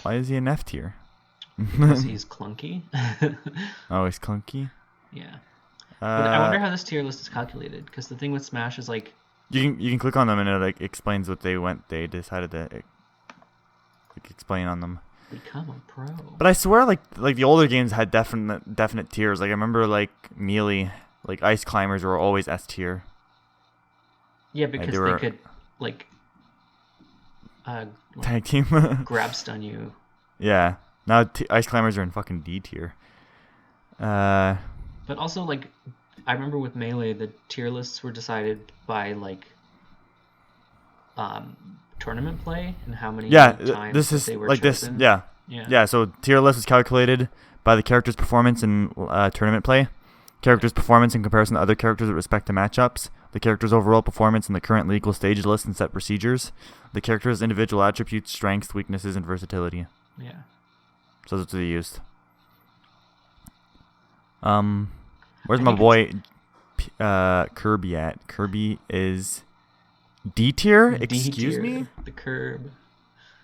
Why is he an F tier? Because he's clunky. Oh, he's clunky? Yeah. But I wonder how this tier list is calculated, because the thing with Smash is you can click on them and it explains what they decided to explain on them. Become a pro. But I swear like the older games had definite tiers. Like I remember Melee, Ice Climbers were always S tier. Yeah, because they could tag team grab stun you. Yeah. Now Ice Climbers are in fucking D tier. But also I remember with Melee the tier lists were decided by tournament play and how many times they were chosen. Yeah, so tier list is calculated by the character's performance in tournament play, character's performance in comparison to other characters with respect to matchups, the character's overall performance in the current legal stage list and set procedures, the character's individual attributes, strengths, weaknesses, and versatility. Yeah. So that's what they used. Where's my boy Kirby at? Kirby is D tier? Excuse me? The Curb.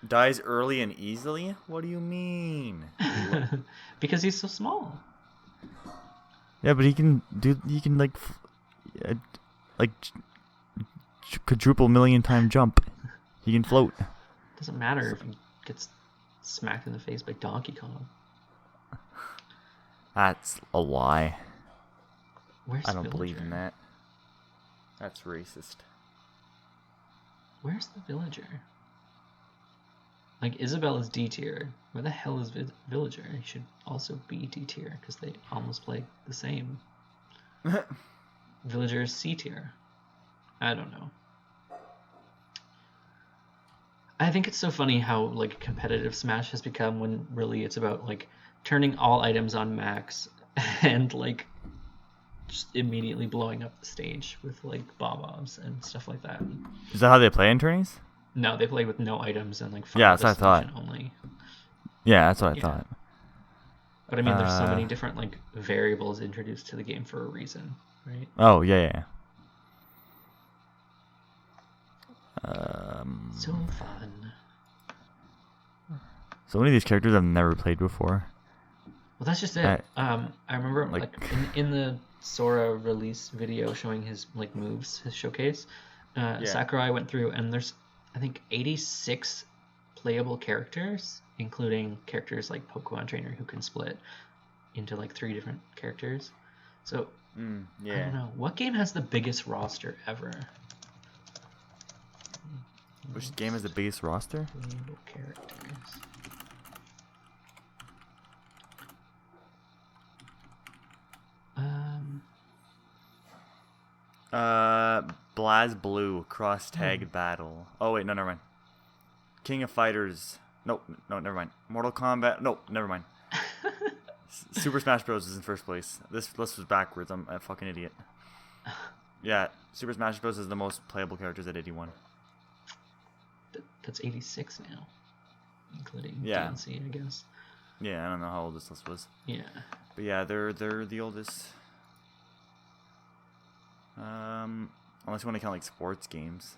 Dies early and easily? What do you mean? Because he's so small. Yeah, but he can quadruple million time jump. He can float. Doesn't matter if he gets smacked in the face by Donkey Kong. That's a lie. Where's I don't believe in that. That's racist. Where's the villager? Isabelle is D tier. Where the hell is Villager? He should also be D tier because they almost play the same. Villager is C tier. I don't know. I think it's so funny how competitive Smash has become when really it's about turning all items on max and just immediately blowing up the stage with bob-ombs and stuff like that. Is that how they play in tourneys? No, they play with no items and that's what I thought. Only. Yeah, that's what I thought. But I mean, there's so many different variables introduced to the game for a reason, right? Oh yeah. So fun. So many of these characters I've never played before. Well, that's just it. I remember like in the Sora release video showing his like moves, his showcase. Sakurai went through and there's I think 86 playable characters, including characters like Pokemon Trainer who can split into like 3 different characters. So I don't know what game has the biggest roster ever. Which game has the biggest roster? Playable characters. BlazBlue Cross Tag Battle. Oh wait, no, never mind. King of Fighters. Nope, no, never mind. Mortal Kombat. Nope, never mind. Super Smash Bros. Is in first place. This list was backwards. I'm a fucking idiot. Yeah, Super Smash Bros. Is the most playable characters at 81. That's 86 now, including DLC, I guess. Yeah, I don't know how old this list was. Yeah. But yeah, they're the oldest. Unless you want to count like sports games.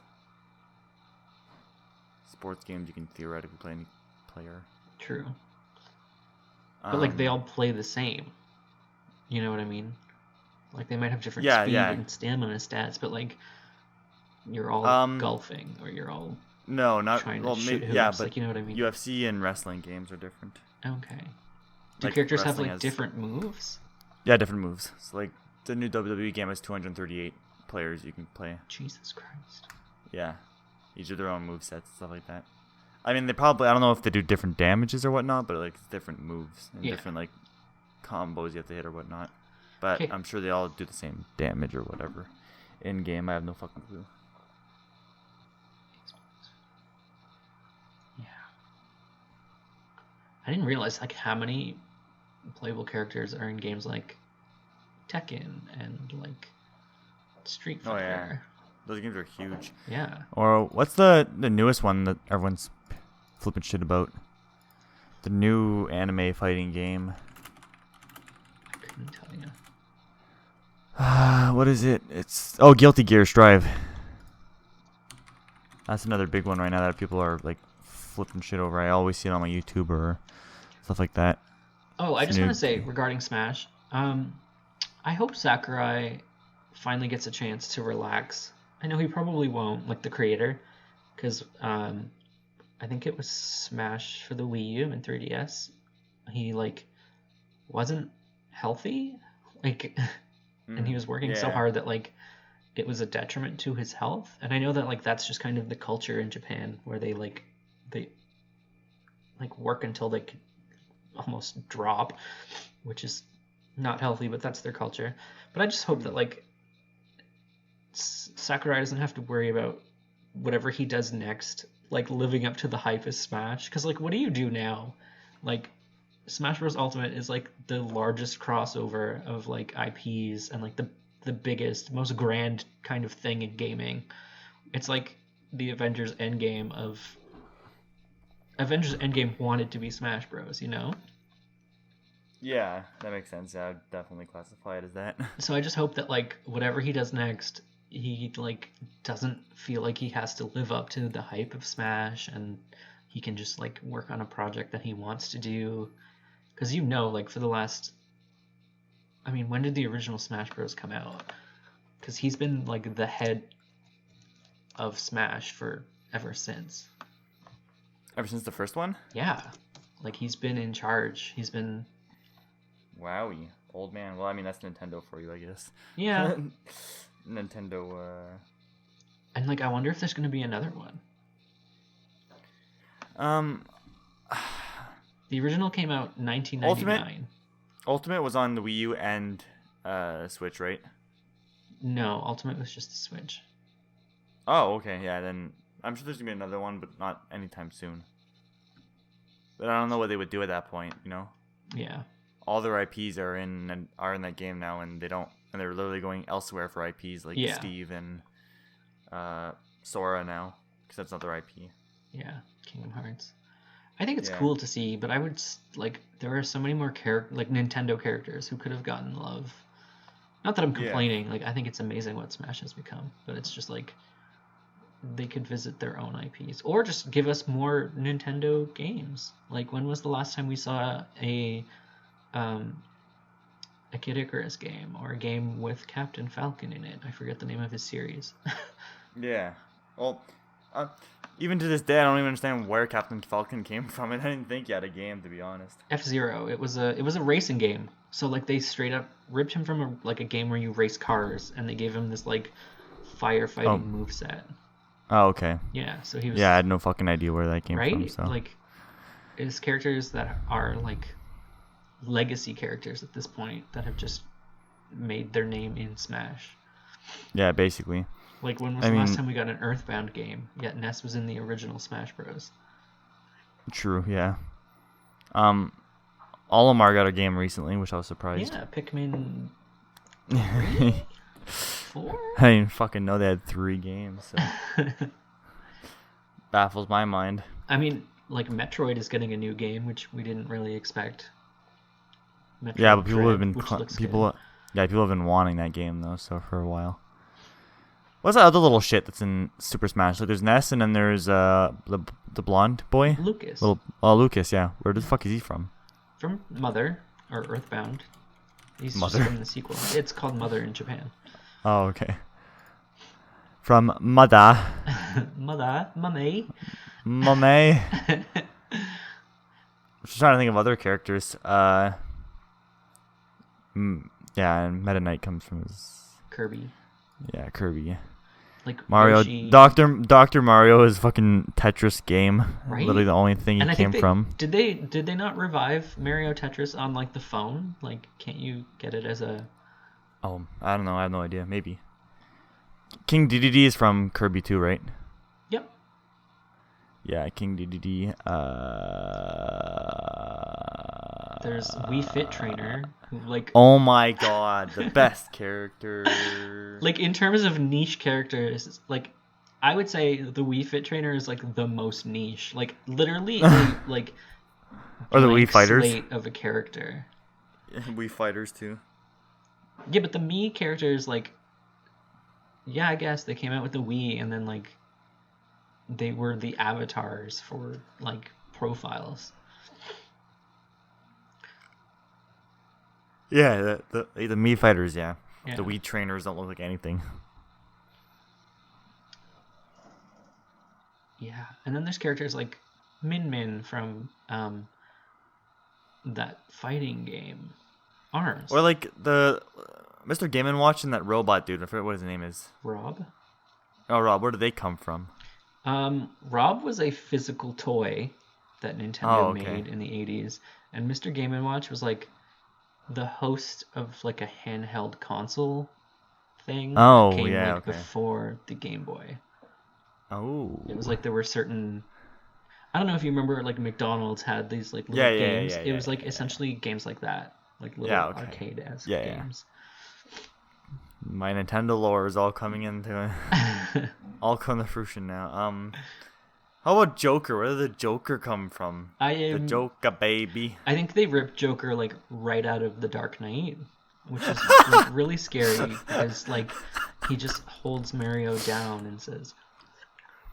Sports games you can theoretically play any player. True. But like they all play the same. You know what I mean? Like they might have different speed and stamina stats, but like you're all golfing or you're all trying to shoot hoops. Yeah, but like, you know what I mean? UFC and wrestling games are different. Okay. Do characters have like different moves? Yeah, different moves. So like the new WWE game has 238 players you can play. Jesus Christ. Yeah. Each of their own move sets, stuff like that. I mean, they probably, I don't know if they do different damages or whatnot, but like it's different moves and different like combos you have to hit or whatnot. But I'm sure they all do the same damage or whatever. In game, I have no fucking clue. Yeah. I didn't realize like how many playable characters are in games like Tekken and like Street Fighter. Oh yeah. Those games are huge. Yeah. Or what's the newest one that everyone's flipping shit about? The new anime fighting game. I couldn't tell you. What is it? It's Guilty Gear Strive. That's another big one right now that people are like flipping shit over. I always see it on my YouTube or stuff like that. Oh, I just want to say regarding Smash, I hope Sakurai finally gets a chance to relax. I know he probably won't, like the creator, because I think it was Smash for the Wii U and 3DS. He like wasn't healthy, like, and he was working so hard that like it was a detriment to his health. And I know that like that's just kind of the culture in Japan where they work until they could almost drop, which is not healthy, but that's their culture. But I just hope that like Sakurai doesn't have to worry about whatever he does next, like living up to the hype of Smash. Because like, what do you do now? Like, Smash Bros. Ultimate is like the largest crossover of like IPs and like the biggest, most grand kind of thing in gaming. It's like the Avengers Endgame wanted to be Smash Bros. You know? Yeah, that makes sense. I would definitely classify it as that. So I just hope that like whatever he does next, he like doesn't feel like he has to live up to the hype of Smash, and he can just like work on a project that he wants to do. Because like for the last, I mean, when did the original Smash Bros. Come out? Because he's been like the head of Smash for ever since. Ever since the first one? Yeah, like he's been in charge. He's been. Wowie, old man. Well, I mean that's Nintendo for you, I guess. Yeah. Nintendo. And like, I wonder if there's going to be another one. The original came out in 1999. Ultimate was on the Wii U and Switch, right? No, Ultimate was just the Switch. Oh, okay, yeah. Then I'm sure there's gonna be another one, but not anytime soon. But I don't know what they would do at that point, you know? Yeah. All their IPs are in that game now, and they're literally going elsewhere for IPs like Steve and Sora now, because that's not their IP. Yeah, Kingdom Hearts. I think it's cool to see, but I would like there are so many more like Nintendo characters who could have gotten love. Not that I'm complaining. Like I think it's amazing what Smash has become, but it's just like they could visit their own IPs or just give us more Nintendo games. Like, when was the last time we saw a Kid Icarus game or a game with Captain Falcon in it? I forget the name of his series. Yeah. Well, even to this day, I don't even understand where Captain Falcon came from, and I didn't think he had a game, to be honest. F-Zero. It was a racing game. So like they straight up ripped him from a game where you race cars, and they gave him this like firefighting moveset. Oh, okay. Yeah, so he was. Yeah, I had no fucking idea where that came right? from. So. Like, it's characters that are like legacy characters at this point that have just made their name in Smash. Yeah, basically. Like, when was the last time we got an Earthbound game? Yet Ness was in the original Smash Bros. True, yeah. Olimar got a game recently, which I was surprised. Yeah, Pikmin 3? 4? I didn't fucking know they had 3 games. So. Baffles my mind. I mean, like, Metroid is getting a new game, which we didn't really expect. Metroid yeah, but people Dread, have been people have been wanting that game though, so for a while. What's that other little shit that's in Super Smash? Like, there's Ness, and then there's the blonde boy. Lucas. Lucas, yeah. Where the fuck is he from? From Mother, or Earthbound. He's Mother? just from the sequel. It's called Mother in Japan. Oh, okay. From Mother. Mother, Mummy. Mummy. Just trying to think of other characters. Yeah, and Meta Knight comes from his... Kirby. Yeah, Kirby. Like Mario, Yoshi. Dr. Mario is fucking Tetris game. Right? Literally the only thing he came from. Did they not revive Mario Tetris on like the phone? Like, can't you get it as a? Oh, I don't know. I have no idea. Maybe. King DDD is from Kirby too, right? Yep. Yeah, King DDD. There's Wii Fit Trainer, who, like. Oh my god, the best character. Like, in terms of niche characters, like, I would say the Wii Fit Trainer is like the most niche. Like, literally, like. Or the Wii Fighters. Slate of a character. Wii Fighters too. Yeah, but the Mii characters, like. Yeah, I guess they came out with the Wii, and then like. They were the avatars for like profiles. Yeah, the Mii Fighters, yeah. Yeah. The Wii trainers don't look like anything. Yeah, and then there's characters like Min Min from that fighting game, ARMS. Or like the Mr. Game & Watch and that robot dude. I forget what his name is. Rob? Oh, Rob. Where did they come from? Rob was a physical toy that Nintendo made in the 80s, and Mr. Game & Watch was like the host of like a handheld console thing. Oh, that came, yeah, like, before the Game Boy. Oh. It was like there were certain. I don't know if you remember, like McDonald's had these like little games. It was like essentially games like that, like little arcade-esque games. My Nintendo lore is all coming into all coming to fruition now. How about Joker? Where did the Joker come from? The Joker baby. I think they ripped Joker like right out of The Dark Knight, which is like, really scary because like he just holds Mario down and says,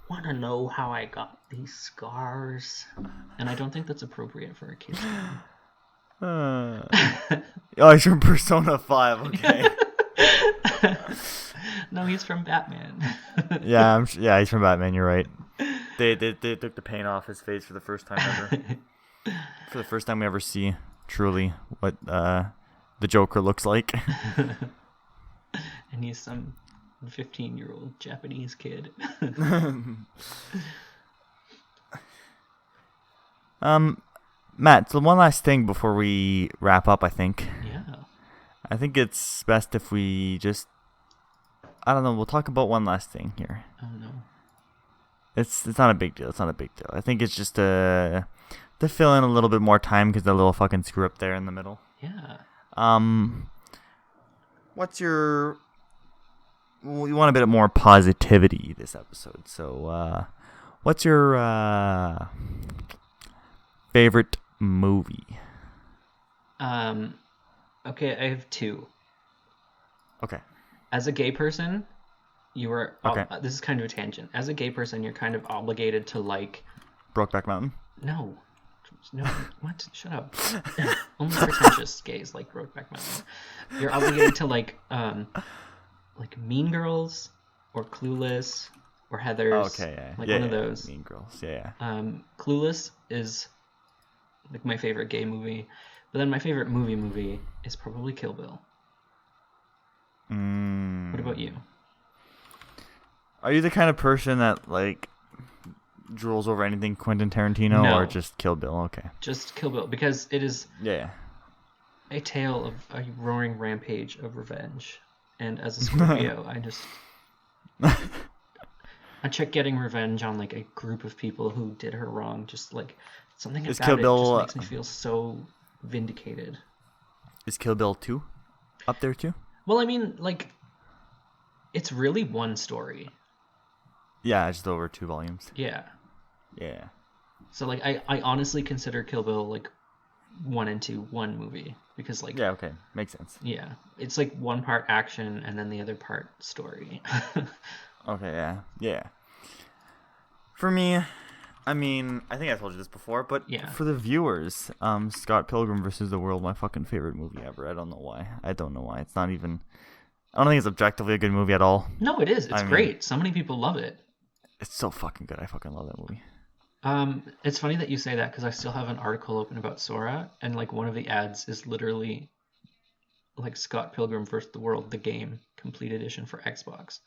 "Want to know how I got these scars?" And I don't think that's appropriate for a kid's game. Oh, he's from Persona 5. Okay. No, he's from Batman. Yeah, he's from Batman. You're right. They took the paint off his face for the first time ever. For the first time we ever see truly what the Joker looks like. And he's some 15-year-old Japanese kid. Matt, so one last thing before we wrap up, I think. Yeah. I think it's best if we just, I don't know, we'll talk about one last thing here. Oh, no. It's not a big deal. It's not a big deal. I think it's just to fill in a little bit more time because the little fucking screw up there in the middle. Yeah. What's your... Well, we want a bit more positivity this episode. So, what's your favorite movie? Okay, I have two. Okay. As a gay person, you were Okay. this is kind of a tangent. As a gay person, you're kind of obligated to like Brokeback Mountain. no, no, what? Shut up. Only pretentious gays like Brokeback Mountain. You're obligated to like Mean Girls or Clueless or Heathers. Okay, yeah. Like yeah, one of yeah. those. Mean Girls. Yeah. Clueless is like my favorite gay movie, but then my favorite movie is probably Kill Bill. What about you? Are you the kind of person that like drools over anything Quentin Tarantino No. or just Kill Bill? Okay. Just Kill Bill, because it is Yeah. a tale of a roaring rampage of revenge. And as a Scorpio, I check getting revenge on like a group of people who did her wrong. Just like something Is about Kill it Bill, just makes me feel so vindicated. Is Kill Bill 2 up there too? Well, I mean, like, it's really one story. Yeah, just over 2 volumes. Yeah. Yeah. So like, I honestly consider Kill Bill like 1 and 2 one movie, because like Yeah, okay. Makes sense. yeah, it's like one part action and then the other part story. Okay, yeah. Yeah. For me, I mean, I think I told you this before, but Yeah. for the viewers, Scott Pilgrim versus the World, my fucking favorite movie ever. I don't know why. It's not even... I don't think it's objectively a good movie at all. No, it is. It's I mean- great. So many people love it. It's so fucking good. I fucking love that movie. It's funny that you say that, because I still have an article open about Sora, and like one of the ads is literally like Scott Pilgrim vs. the World, the game, complete edition for Xbox.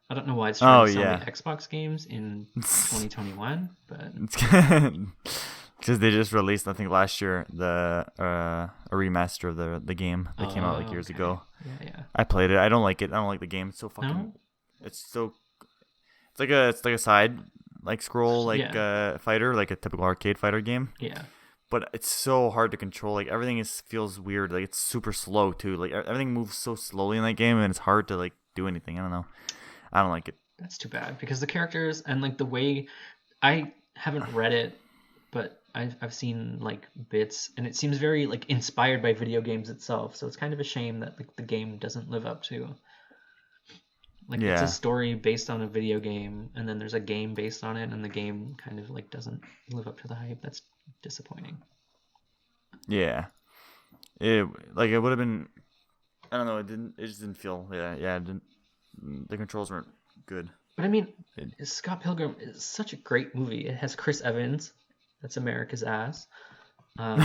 I don't know why it's trying to sell yeah. me Xbox games in 2021, but Because they just released, I think last year, a remaster of the game that came out like years okay. ago. Yeah. I played it. I don't like it. I don't like the game. It's so fucking. No? It's like a side like scroll fighter, like a typical arcade fighter game. Yeah. But it's so hard to control. Like everything feels weird. Like it's super slow too. Like everything moves so slowly in that game, and it's hard to like do anything. I don't know. I don't like it. That's too bad, because the characters and like the way, I haven't read it, but I've seen like bits, and it seems very like inspired by video games itself. So it's kind of a shame that like the game doesn't live up to. Like it's Yeah. a story based on a video game, and then there's a game based on it, and the game kind of like doesn't live up to the hype. That's disappointing. Yeah. It would have been. I don't know. It just didn't feel. Yeah. It didn't. The controls weren't good. But I mean, Scott Pilgrim is such a great movie. It has Chris Evans, that's America's ass, and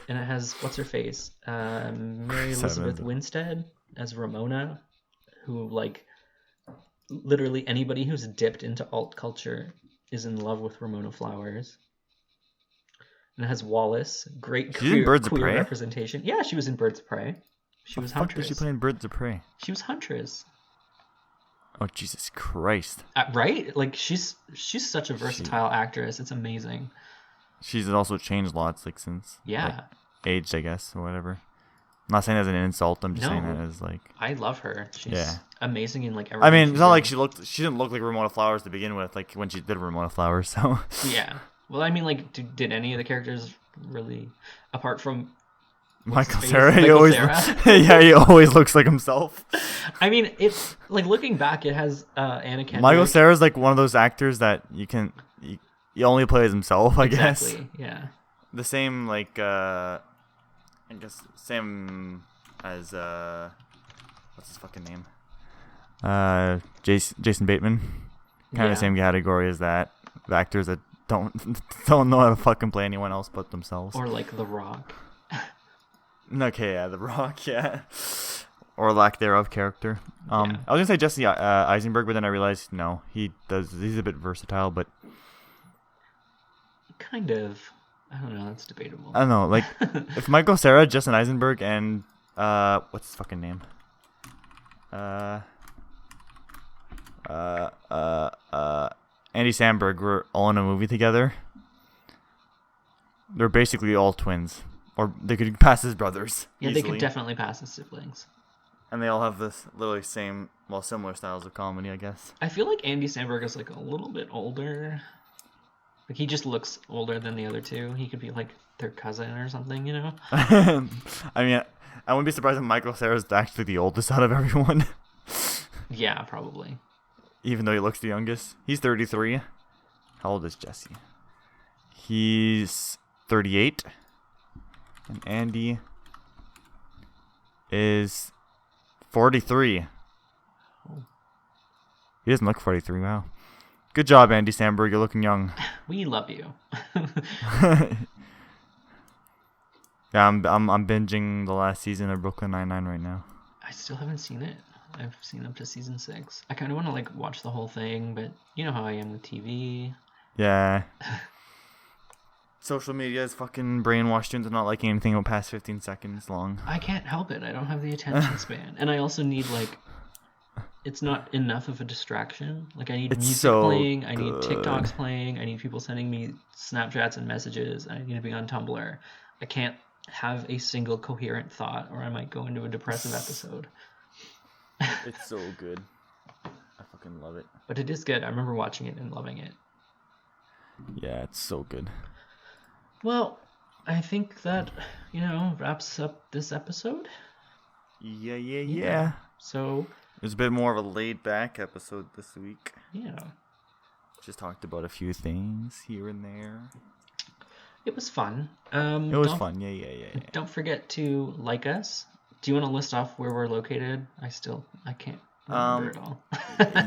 it has what's her face, Mary Elizabeth Winstead as Ramona, who like literally anybody who's dipped into alt culture is in love with Ramona Flowers. And it has Wallace, great She's in Birds of queer Prey? representation. Yeah, she was in Birds of Prey. She was Fuck, Huntress. was she playing Birds of Prey? She was Huntress. Oh Jesus Christ! Right? Like she's such a versatile actress. It's amazing. She's also changed lots, like since Yeah. aged, I guess, or whatever. I'm not saying that as an insult. I'm just saying No. that as like. I love her. She's Yeah. amazing in like I everything. mean, she it's not like does. she didn't look like Ramona Flowers to begin with, like when she did Ramona Flowers. So. Yeah. Well, I mean, like, did any of the characters really, apart from Michael his face? Cera, he Michael always, Cera? yeah, he always looks like himself. I mean, it's like looking back, it has Anna Kendrick. Michael Cera's like one of those actors that he only plays himself, I guess. Exactly. Yeah. The same like I guess same as what's his fucking name? Jason Bateman. Kind of Yeah. the same category as that. The actors that don't know how to fucking play anyone else but themselves. Or like The Rock. Okay, yeah, The Rock, yeah. Or lack thereof character. Yeah. I was gonna say Jesse Eisenberg, but then I realized no, he's a bit versatile, but Kind of. I don't know. That's debatable. I don't know, like if Michael Cera, Jesse Eisenberg, and what's his fucking name? Andy Samberg were all in a movie together. They're basically all twins, or they could pass as brothers. Yeah, easily. they could definitely pass as siblings. And they all have this literally similar styles of comedy, I guess. I feel like Andy Samberg is like a little bit older. Like he just looks older than the other two. He could be like their cousin or something, you know? I mean, I wouldn't be surprised if Michael Cera's actually the oldest out of everyone. Yeah, probably. even though he looks the youngest. He's 33. How old is Jesse? He's 38. And Andy is 43. He doesn't look 43. Wow. Good job, Andy Samberg. You're looking young. We love you. Yeah, I'm binging the last season of Brooklyn Nine-Nine right now. I still haven't seen it. I've seen up to season 6. I kind of want to like watch the whole thing, but you know how I am with TV. Yeah. Social media is fucking brainwashed you into not liking anything past 15 seconds long. I can't help it. I don't have the attention span, and I also need like. It's not enough of a distraction. Like I need music playing, I need TikToks playing, I need people sending me Snapchats and messages, I need to be on Tumblr. I can't have a single coherent thought or I might go into a depressive episode. It's so good. I fucking love it. But it is good. I remember watching it and loving it. Yeah, it's so good. Well, I think that, wraps up this episode. Yeah. So... It was a bit more of a laid-back episode this week. Yeah. Just talked about a few things here and there. It was fun. It was fun. Yeah. Don't forget to like us. Do you want to list off where we're located? I can't remember it all.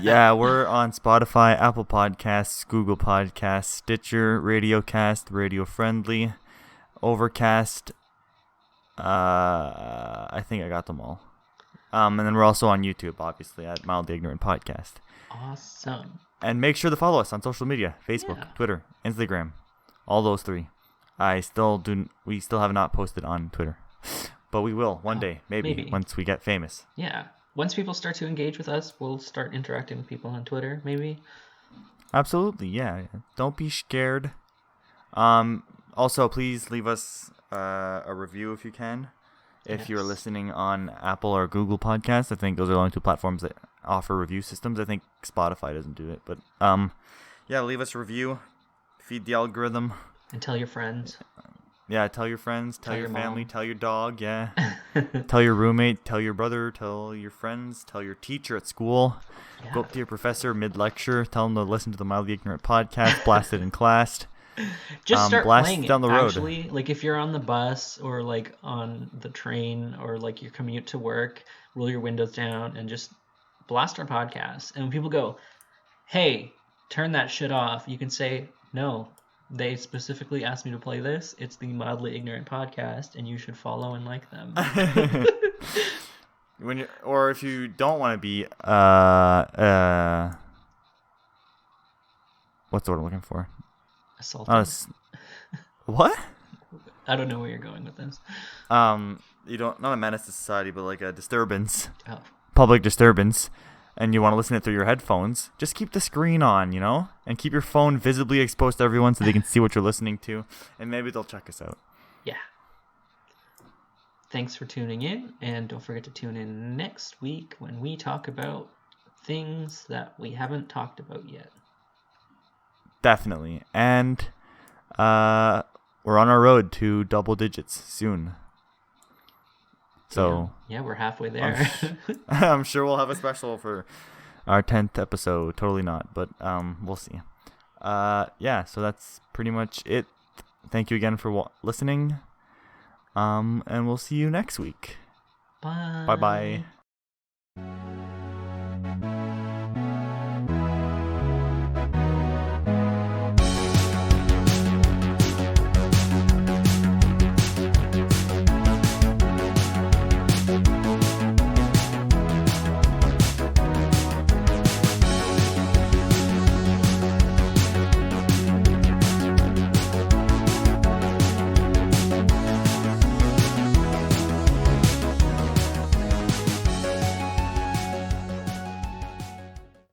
Yeah, we're on Spotify, Apple Podcasts, Google Podcasts, Stitcher, RadioCast, Radio Friendly, Overcast. I think I got them all. And then we're also on YouTube, obviously, at Mildly Ignorant Podcast. Awesome. And make sure to follow us on social media: Facebook, Twitter, Instagram, all those 3. We still have not posted on Twitter, but we will one day, maybe once we get famous. Yeah. Once people start to engage with us, we'll start interacting with people on Twitter, maybe. Absolutely, yeah. Don't be scared. Also, please leave us a review if you can. If you're listening on Apple or Google Podcasts, I think those are the only 2 platforms that offer review systems. I think Spotify doesn't do it, but yeah, leave us a review, feed the algorithm, and tell your friends. Yeah, tell your friends, tell your family, mom. Tell your dog. Yeah, tell your roommate, tell your brother, tell your friends, tell your teacher at school. Yeah. Go up to your professor mid-lecture, tell them to listen to the Mildly Ignorant Podcast, blast it in class. Just start playing it down the road. Actually, like if you're on the bus or like on the train or like your commute to work, roll your windows down and just blast our podcast. And when people go, "Hey, turn that shit off," you can say, "No, they specifically asked me to play this. It's the Mildly Ignorant Podcast, and you should follow and like them." Or if you don't want to be what's the word I'm looking for? Assaulted. What? I don't know where you're going with this. You don't, not a menace to society, but like a disturbance. Oh. Public disturbance. And you want to listen to it through your headphones, just keep the screen on, and keep your phone visibly exposed to everyone so they can see what you're listening to, and maybe they'll check us out. Yeah. Thanks for tuning in, and don't forget to tune in next week when we talk about things that we haven't talked about yet. Definitely. And we're on our road to double digits soon. So yeah, we're halfway there. I'm sure we'll have a special for our 10th episode. Totally not, but we'll see. Yeah, so that's pretty much it. Thank you again for listening. And we'll see you next week. Bye. Bye-bye.